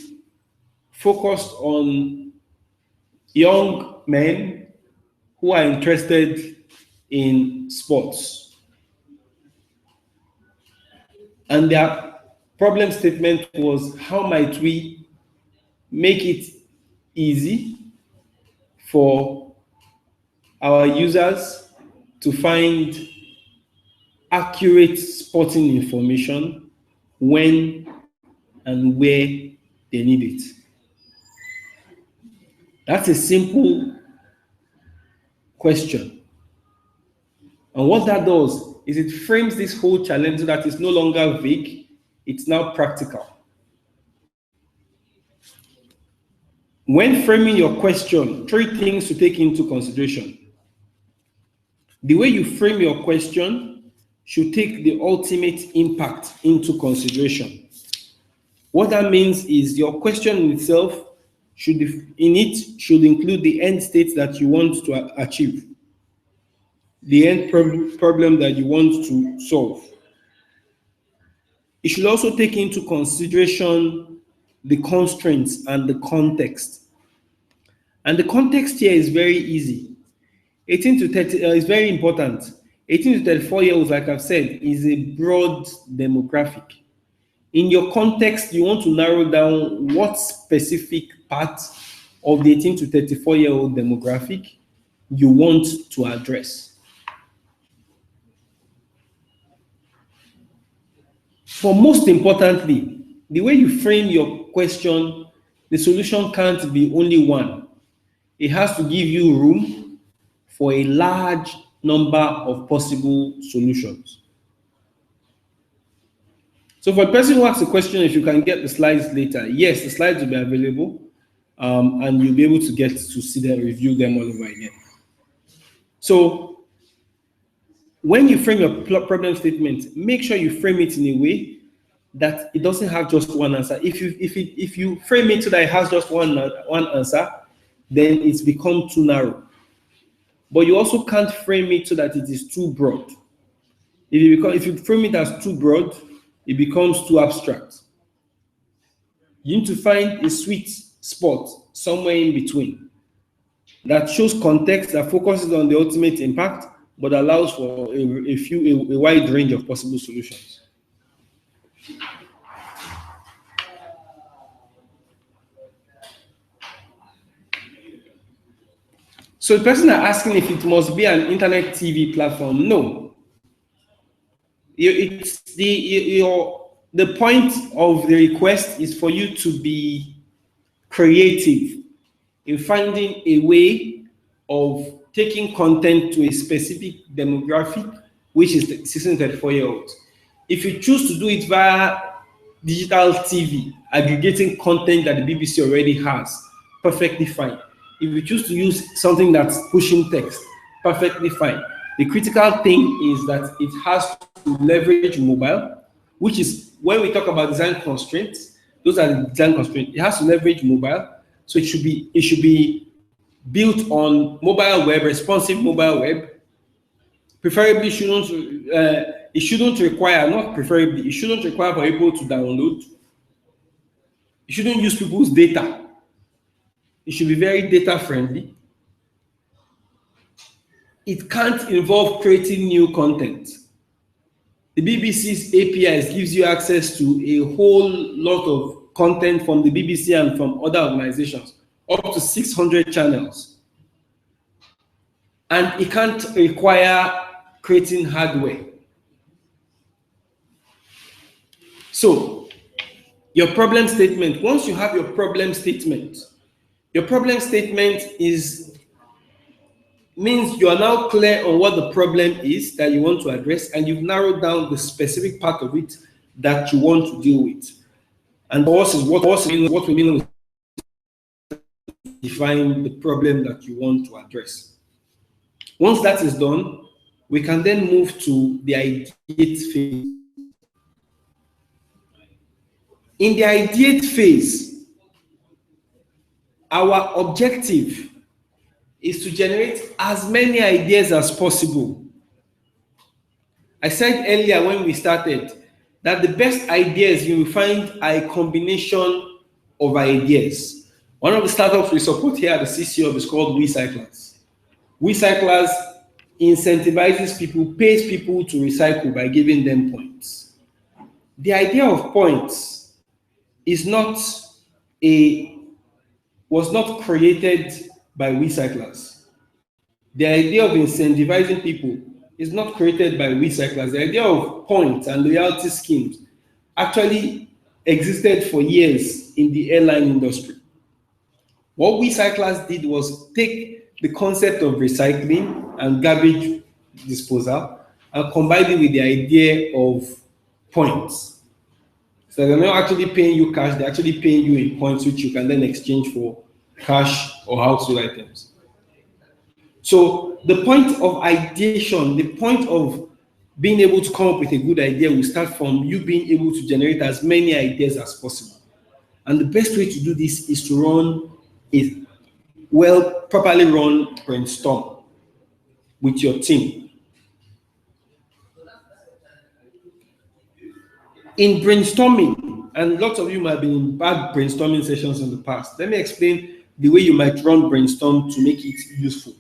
focused on young men who are interested in sports. And their problem statement was, how might we make it easy for our users to find accurate sporting information when and where they need it? That's a simple question. And what that does is it frames this whole challenge so that it's no longer vague, it's now practical. When framing your question, 3 things to take into consideration. The way you frame your question should take the ultimate impact into consideration. What that means is your question in itself should include the end state that you want to achieve, the end problem that you want to solve. It should also take into consideration the constraints and the context. And the context here is very easy. 18 to 30 is very important. 18 to 34-year-olds, like I've said, is a broad demographic. In your context, you want to narrow down what specific part of the 18 to 34-year-old demographic you want to address. But most importantly, the way you frame your question, the solution can't be only one. It has to give you room for a large number of possible solutions. So for the person who asks the question, if you can get the slides later, yes, the slides will be available, and you'll be able to get to see them, review them all over again. So when you frame your problem statement, make sure you frame it in a way that it doesn't have just one answer. If you frame it so that it has just one answer, then it's become too narrow. But you also can't frame it so that it is too broad. If you frame it as too broad, it becomes too abstract. You need to find a sweet spot somewhere in between that shows context, that focuses on the ultimate impact, but allows for a wide range of possible solutions. So the person is asking if it must be an internet TV platform. No. It's the point of the request is for you to be creative in finding a way of taking content to a specific demographic, which is the 16 to 34-year-olds. If you choose to do it via digital TV, aggregating content that the BBC already has, perfectly fine. If you choose to use something that's pushing text, perfectly fine. The critical thing is that it has to leverage mobile, which is when we talk about design constraints, those are the design constraints. It has to leverage mobile, so it should be built on mobile web, responsive mobile web. Preferably, it shouldn't require, not preferably, it shouldn't require for people to download. It shouldn't use people's data. It should be very data friendly. It can't involve creating new content. The BBC's APIs gives you access to a whole lot of content from the BBC and from other organizations, up to 600 channels. And it can't require creating hardware. So, your problem statement, once you have your problem statement means you are now clear on what the problem is that you want to address, and you've narrowed down the specific part of it that you want to deal with. And what we mean is define the problem that you want to address. Once that is done, we can then move to the ideate phase. In the ideate phase, our objective is to generate as many ideas as possible. I said earlier when we started that the best ideas you will find are a combination of ideas. One of the startups we support here at the CcHub is called WeCyclers. WeCyclers incentivizes people, pays people to recycle by giving them points. The idea of points was not created by WeCyclers. The idea of incentivizing people is not created by WeCyclers. The idea of points and loyalty schemes actually existed for years in the airline industry. What WeCyclers did was take the concept of recycling and garbage disposal and combine it with the idea of points. So they're not actually paying you cash, they're actually paying you in points, which you can then exchange for cash, or household items. So the point of ideation, the point of being able to come up with a good idea will start from you being able to generate as many ideas as possible. And the best way to do this is to run a properly run brainstorm with your team. In brainstorming, and lots of you might be in bad brainstorming sessions in the past, let me explain the way you might run brainstorm to make it useful.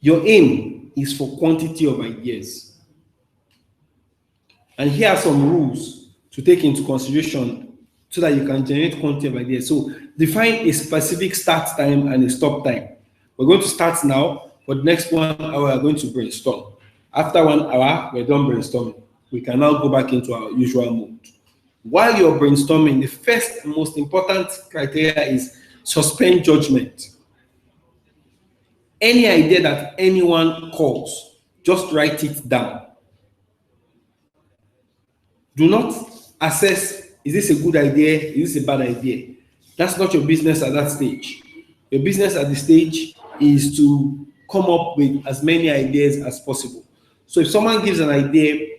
Your aim is for quantity of ideas. And here are some rules to take into consideration so that you can generate quantity of ideas. So define a specific start time and a stop time. We're going to start now. For the next 1 hour, we're going to brainstorm. After 1 hour, we're done brainstorming. We can now go back into our usual mode. While you're brainstorming, the first and most important criteria is suspend judgment. Any idea that anyone calls, just write it down. Do not assess, is this a good idea? Is this a bad idea? That's not your business at that stage. Your business at the stage is to come up with as many ideas as possible. So if someone gives an idea,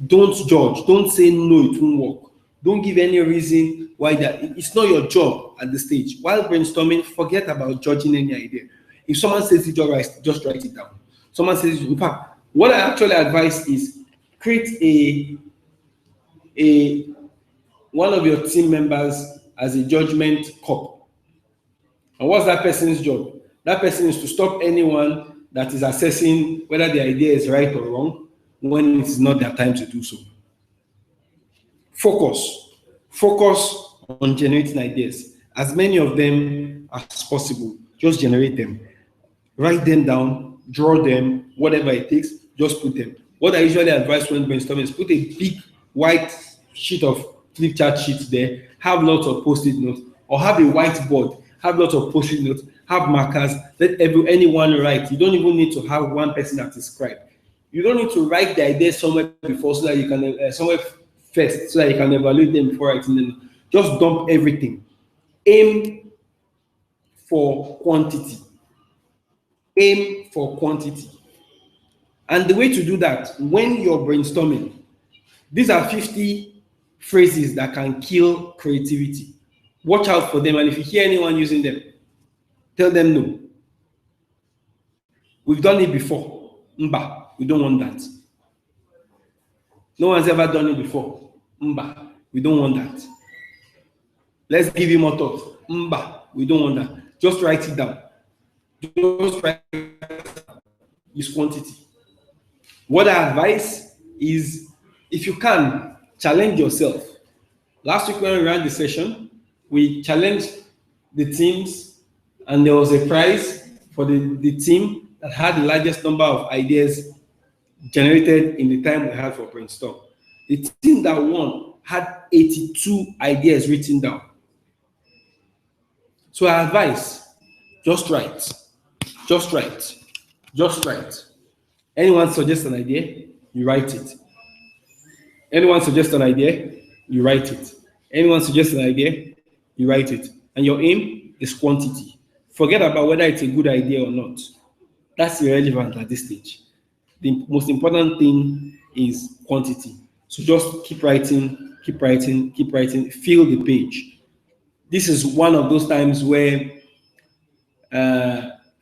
don't judge. Don't say no, it won't work. Don't give any reason why that. It's not your job at the stage. While brainstorming, forget about judging any idea. If someone says it, just write it down. Someone says, in fact, what I actually advise is create one of your team members as a judgment cup. And what's that person's job? That person is to stop anyone that is assessing whether the idea is right or wrong when it's not their time to do so. Focus on generating ideas. As many of them as possible, just generate them. Write them down, draw them, whatever it takes, just put them. What I usually advise when brainstorming is put a big white sheet of flip chart sheets there, have lots of post-it notes, or have a whiteboard, have lots of post-it notes, have markers, let anyone write. You don't even need to have one person that is scribe. You don't need to write the idea somewhere before so that you can somewhere first so that you can evaluate them before writing them. Just dump everything. Aim for quantity. Aim for quantity. And the way to do that, when you're brainstorming, these are 50 phrases that can kill creativity. Watch out for them, and if you hear anyone using them, tell them no. We've done it before. Mba, we don't want that. No one's ever done it before. Mba, we don't want that. Let's give you more thought. Mba, we don't want that. Just write it down. Just write it down. Use quantity. What I advise is, if you can, challenge yourself. Last week when we ran the session, we challenged the teams, and there was a prize for the team that had the largest number of ideas generated in the time we had for brainstorm. The team that won had 82 ideas written down. So I advise, just write. Just write. Just write. Anyone suggests an idea, you write it. Anyone suggests an idea, you write it. Anyone suggests an idea, you write it. And your aim is quantity. Forget about whether it's a good idea or not. That's irrelevant at this stage. The most important thing is quantity. So just keep writing, keep writing, keep writing, fill the page. This is one of those times where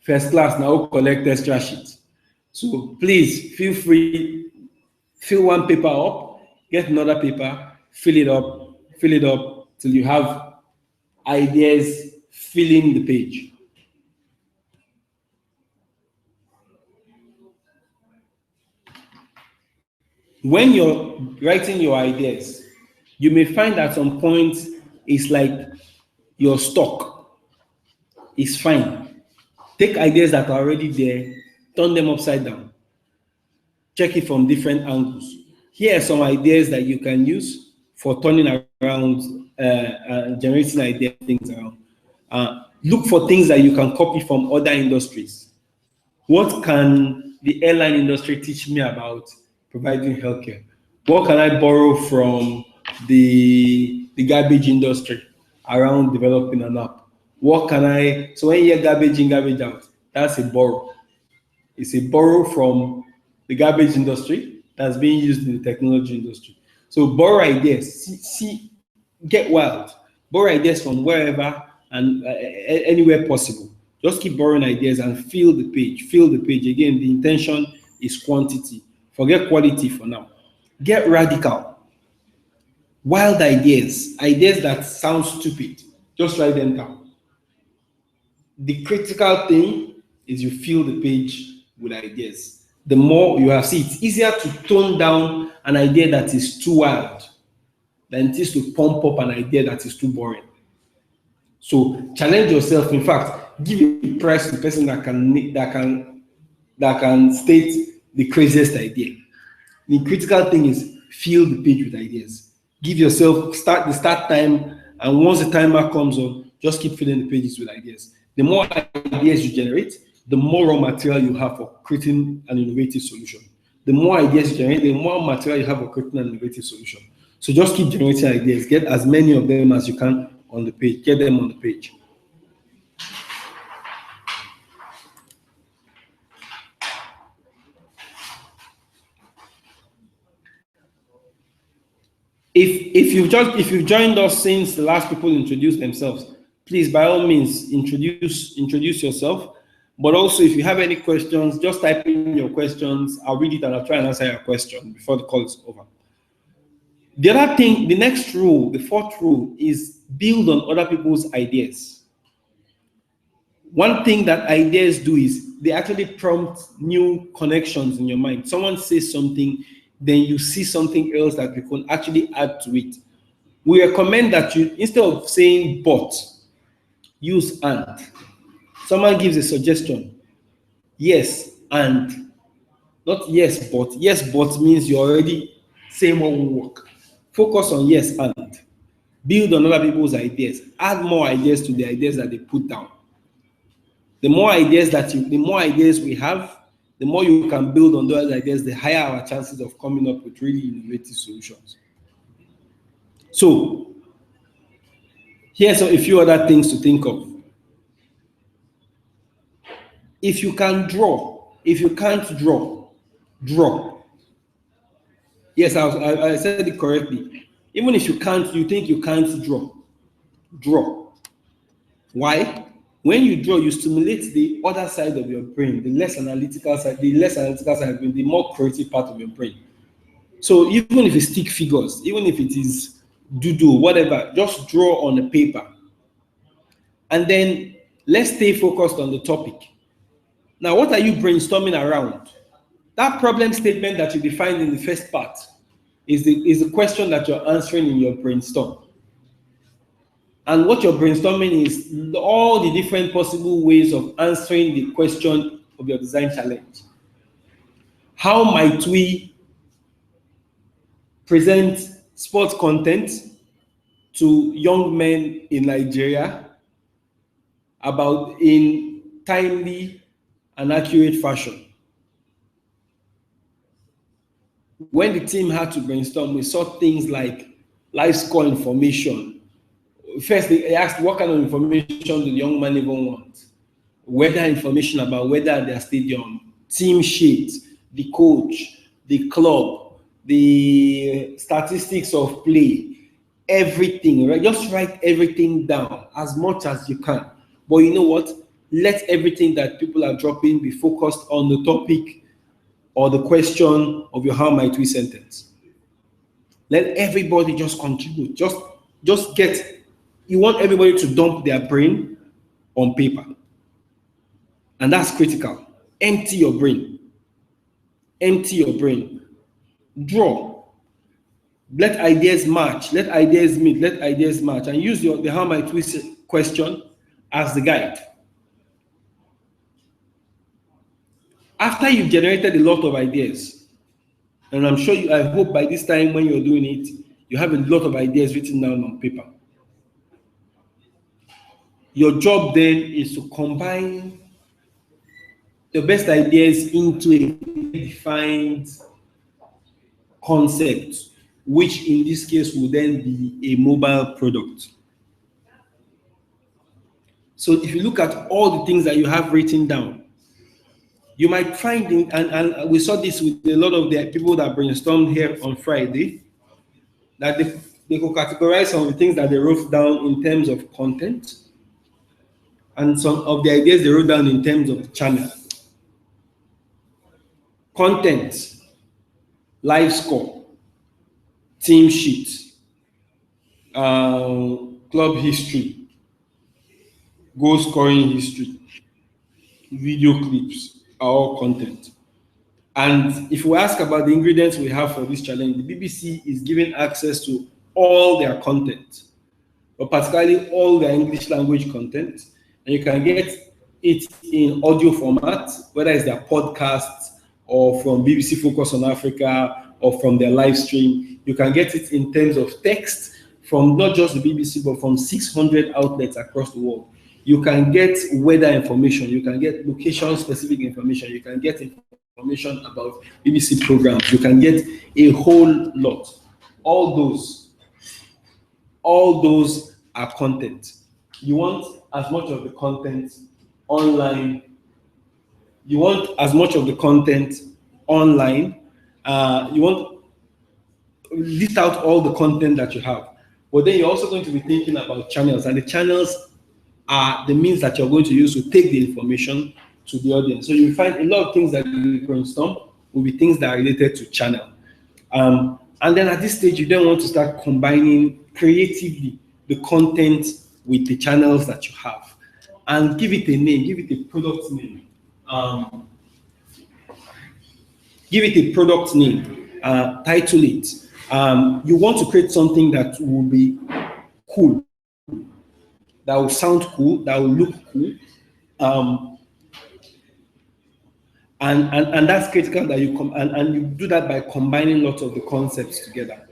first class now collect extra sheets. So please feel free, fill one paper up, get another paper, fill it up till you have ideas filling the page. When you're writing your ideas, you may find at some point it's like your stock is fine. Take ideas that are already there, turn them upside down. Check it from different angles. Here are some ideas that you can use for turning around, generating idea things around. Look for things that you can copy from other industries. What can the airline industry teach me about providing healthcare? What can I borrow from the garbage industry? around developing an app. What can I, so when you hear garbage in, garbage out, that's a borrow. It's a borrow from the garbage industry that's being used in the technology industry. So borrow ideas, get wild, borrow ideas from wherever and anywhere possible. Just keep borrowing ideas and fill the page. Fill the page. Again, the intention is quantity. Forget quality for now. Get radical. Wild ideas, ideas that sound stupid. Just write them down. The critical thing is you fill the page with ideas. The more you have, see, it's easier to tone down an idea that is too wild than it is to pump up an idea that is too boring. So challenge yourself. In fact, give a prize to the person that can state the craziest idea. The critical thing is fill the page with ideas. Give yourself the start time, and once the timer comes on, just keep filling the pages with ideas. The more ideas you generate, the more raw material you have for creating an innovative solution. The more ideas you generate, the more material you have for creating an innovative solution. So just keep generating ideas. Get as many of them as you can on the page. Get them on the page. If you've joined us since the last people introduced themselves, please by all means introduce yourself. But also, if you have any questions, just type in your questions. I'll read it and I'll try and answer your question before the call is over. The other thing, the next rule, the fourth rule, is build on other people's ideas. One thing that ideas do is they actually prompt new connections in your mind. Someone says something, then you see something else that you can actually add to it. We recommend that you, instead of saying but, use and. Someone gives a suggestion, yes and, not yes but. Yes but means you already saying what will work. Focus on yes and. Build on other people's ideas. Add more ideas to the ideas that they put down. The more ideas we have, the more you can build on those ideas, the higher our chances of coming up with really innovative solutions. So, here's a few other things to think of. If you can draw, if you can't draw. Yes, I said it correctly. Even if you think you can't draw. Why? When you draw, you stimulate the other side of your brain, the less analytical side, the more creative part of your brain. So even if it's stick figures, even if it is doodle, whatever, just draw on a paper. And then let's stay focused on the topic. Now, what are you brainstorming around? That problem statement that you defined in the first part is the question that you're answering in your brainstorm. And what you're brainstorming is all the different possible ways of answering the question of your design challenge. How might we present sports content to young men in Nigeria about in timely and accurate fashion? When the team had to brainstorm, we saw things like live score information. First, they asked what kind of information do the young man even want? Weather information about weather at their stadium, team sheets, the coach, the club, the statistics of play, everything, right? Just write everything down as much as you can. But you know what? Let everything that people are dropping be focused on the topic or the question of your how might we sentence. Let everybody just contribute. Just get, you want everybody to dump their brain on paper. And that's critical. Empty your brain. Empty your brain. Draw. Let ideas match. Let ideas meet. Let ideas match. And use the how might we question as the guide. After you've generated a lot of ideas, and I'm sure I hope by this time when you're doing it, you have a lot of ideas written down on paper. Your job then is to combine the best ideas into a defined concept, which in this case will then be a mobile product. So if you look at all the things that you have written down, you might find, and we saw this with a lot of the people that brainstormed here on Friday, that they could categorize some of the things that they wrote down in terms of content, and some of the ideas they wrote down in terms of channel. Content, live score, team sheet, club history, goal scoring history, video clips are all content. And if we ask about the ingredients we have for this challenge, the BBC is giving access to all their content, but particularly all their English language content. And you can get it in audio format, whether it's their podcasts or from BBC Focus on Africa or from their live stream. You can get it in terms of text from not just the BBC, but from 600 outlets across the world. You can get weather information, you can get location-specific information, you can get information about BBC programs, you can get a whole lot. All those are content. You want as much of the content online. You want as much of the content online. You want to list out all the content that you have. But then you're also going to be thinking about channels, and the channels are the means that you're going to use to take the information to the audience. So you'll find a lot of things that you brainstorm will be things that are related to channel. And then at this stage, you then want to start combining creatively the content with the channels that you have, and give it a name, give it a product name. Give it a product name, title it. You want to create something that will be cool, that will sound cool, that will look cool. And that's critical that you and you do that by combining lots of the concepts together.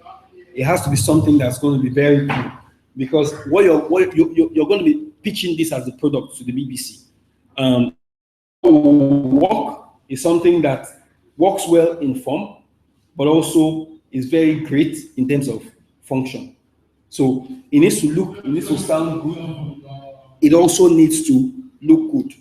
It has to be something that's going to be very cool, because what you're going to be pitching this as a product to the BBC. Work is something that works well in form, but also is very great in terms of function. So it needs to look, it needs to sound good. It also needs to look good.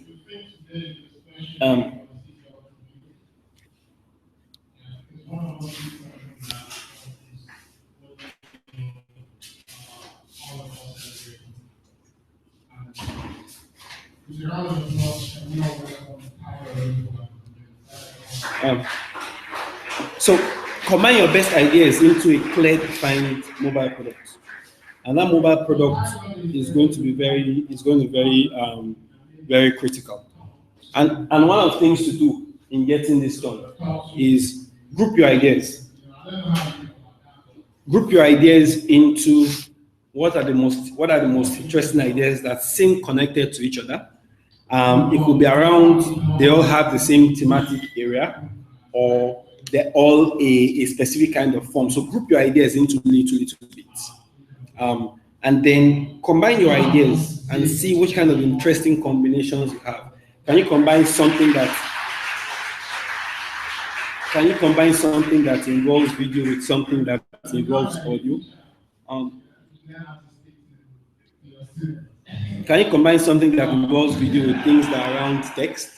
So combine your best ideas into a clear, defined mobile product, and that mobile product is going to be very critical. And one of the things to do in getting this done is group your ideas. Group your ideas into what are the most interesting ideas that seem connected to each other. It could be around, they all have the same thematic area, or they're all a specific kind of form. So group your ideas into little bits. And then combine your ideas and see which kind of interesting combinations you have. Can you combine something that involves video with something that involves audio? Can you combine something that involves video with things that are around text?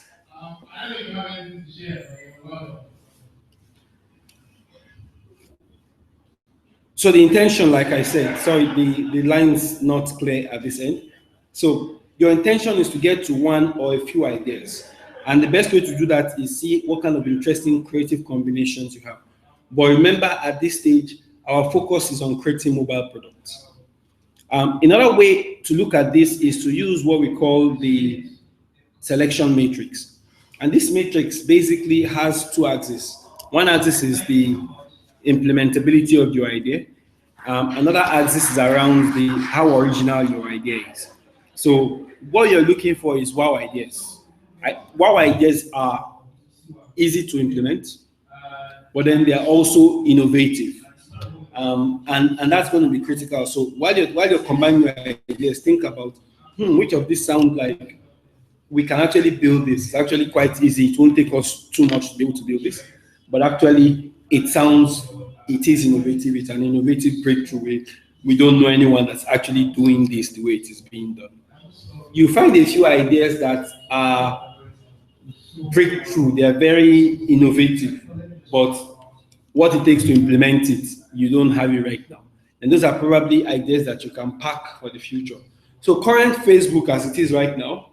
So the intention, like I said, sorry, the line's not clear at this end. So your intention is to get to one or a few ideas. And the best way to do that is see what kind of interesting creative combinations you have. But remember, at this stage, our focus is on creating mobile products. Another way to look at this is to use what we call the selection matrix. And this matrix basically has two axes. One axis is the implementability of your idea. Another axis is around how original your idea is. So what you're looking for is wow ideas. Wow ideas are easy to implement, but then they are also innovative. And that's going to be critical. So while you're combining your ideas, think about which of these sound like we can actually build this. It's actually quite easy. It won't take us too much to be able to build this, but actually it is innovative. It's an innovative breakthrough. We don't know anyone that's actually doing this the way it is being done. you find a few ideas that are breakthrough. They are very innovative, but what it takes to implement it, you don't have it right now. And those are probably ideas that you can pack for the future. So current Facebook as it is right now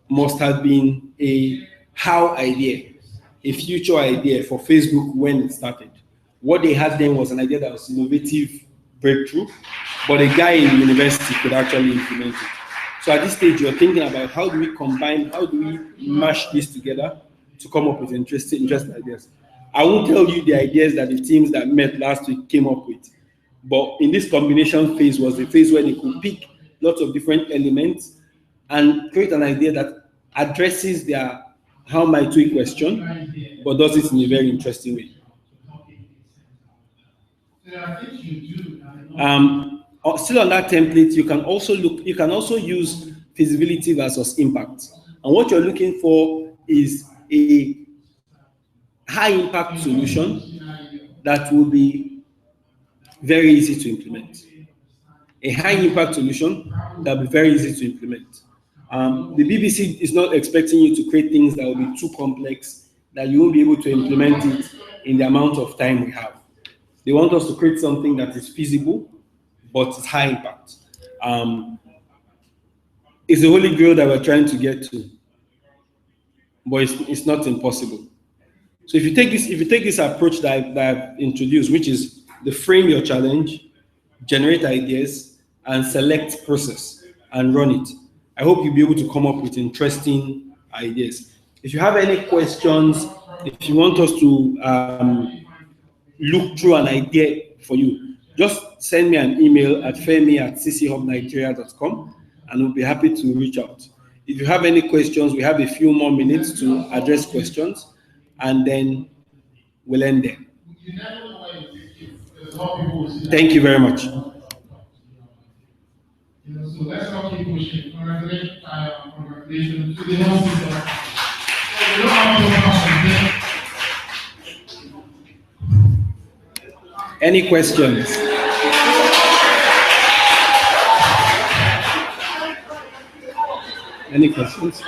must have been a how idea, a future idea for Facebook when it started. What they had then was an idea that was innovative, breakthrough, but a guy in university could actually implement it. So at this stage, you're thinking about how do we combine, how do we mash this together to come up with interesting ideas. I won't tell you the ideas that the teams that met last week came up with, but in this combination phase was the phase where they could pick lots of different elements and create an idea that addresses their how might we question, but does it in a very interesting way. Still on that template, you can also use feasibility versus impact. And what you're looking for is a high impact solution that will be very easy to implement. A high impact solution that will be very easy to implement. The BBC is not expecting you to create things that will be too complex, that you won't be able to implement it in the amount of time we have. They want us to create something that is feasible, but it's high impact. It's the holy grail that we're trying to get to, but it's not impossible. So if you take this approach that I've introduced, which is the frame your challenge, generate ideas, and select process and run it, I hope you'll be able to come up with interesting ideas. If you have any questions, if you want us to look through an idea for you, just send me an email at femi@cchubnigeria.com and we'll be happy to reach out. If you have any questions, we have a few more minutes to address questions and then we'll end there. Thank you very much. So let's not keep pushing. Congratulations to the whole system. So we don't have to Any questions? Any questions?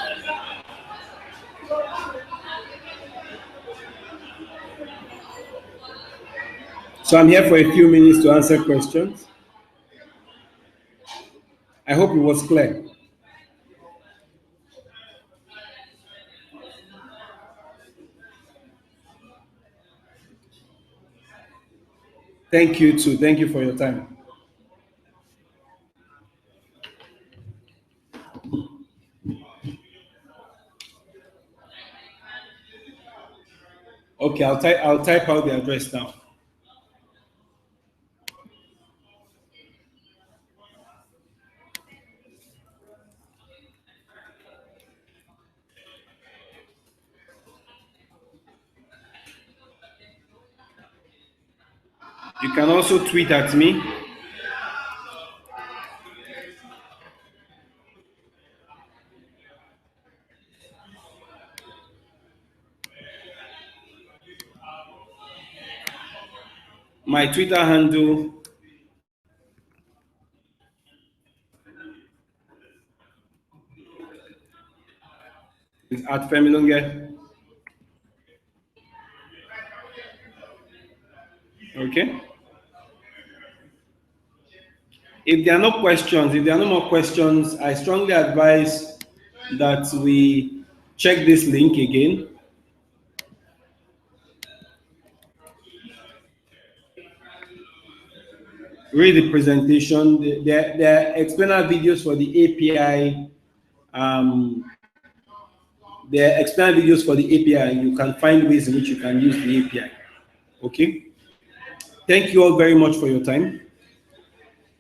So I'm here for a few minutes to answer questions. I hope it was clear. Thank you too. Thank you for your time. Okay, I'll type out the address now. You can also tweet at me. My Twitter handle is @Femilonge. Okay. If there are no more questions, I strongly advise that we check this link again. Read the presentation. There are explainer videos for the API. There are explainer videos for the API, and you can find ways in which you can use the API. Okay. Thank you all very much for your time.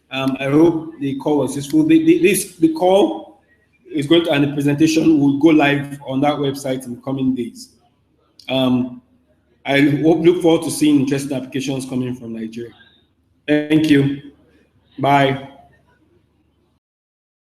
I hope the call was useful. The call is going to, and the presentation will go live on that website in the coming days. I look forward to seeing interesting applications coming from Nigeria. Thank you. Bye.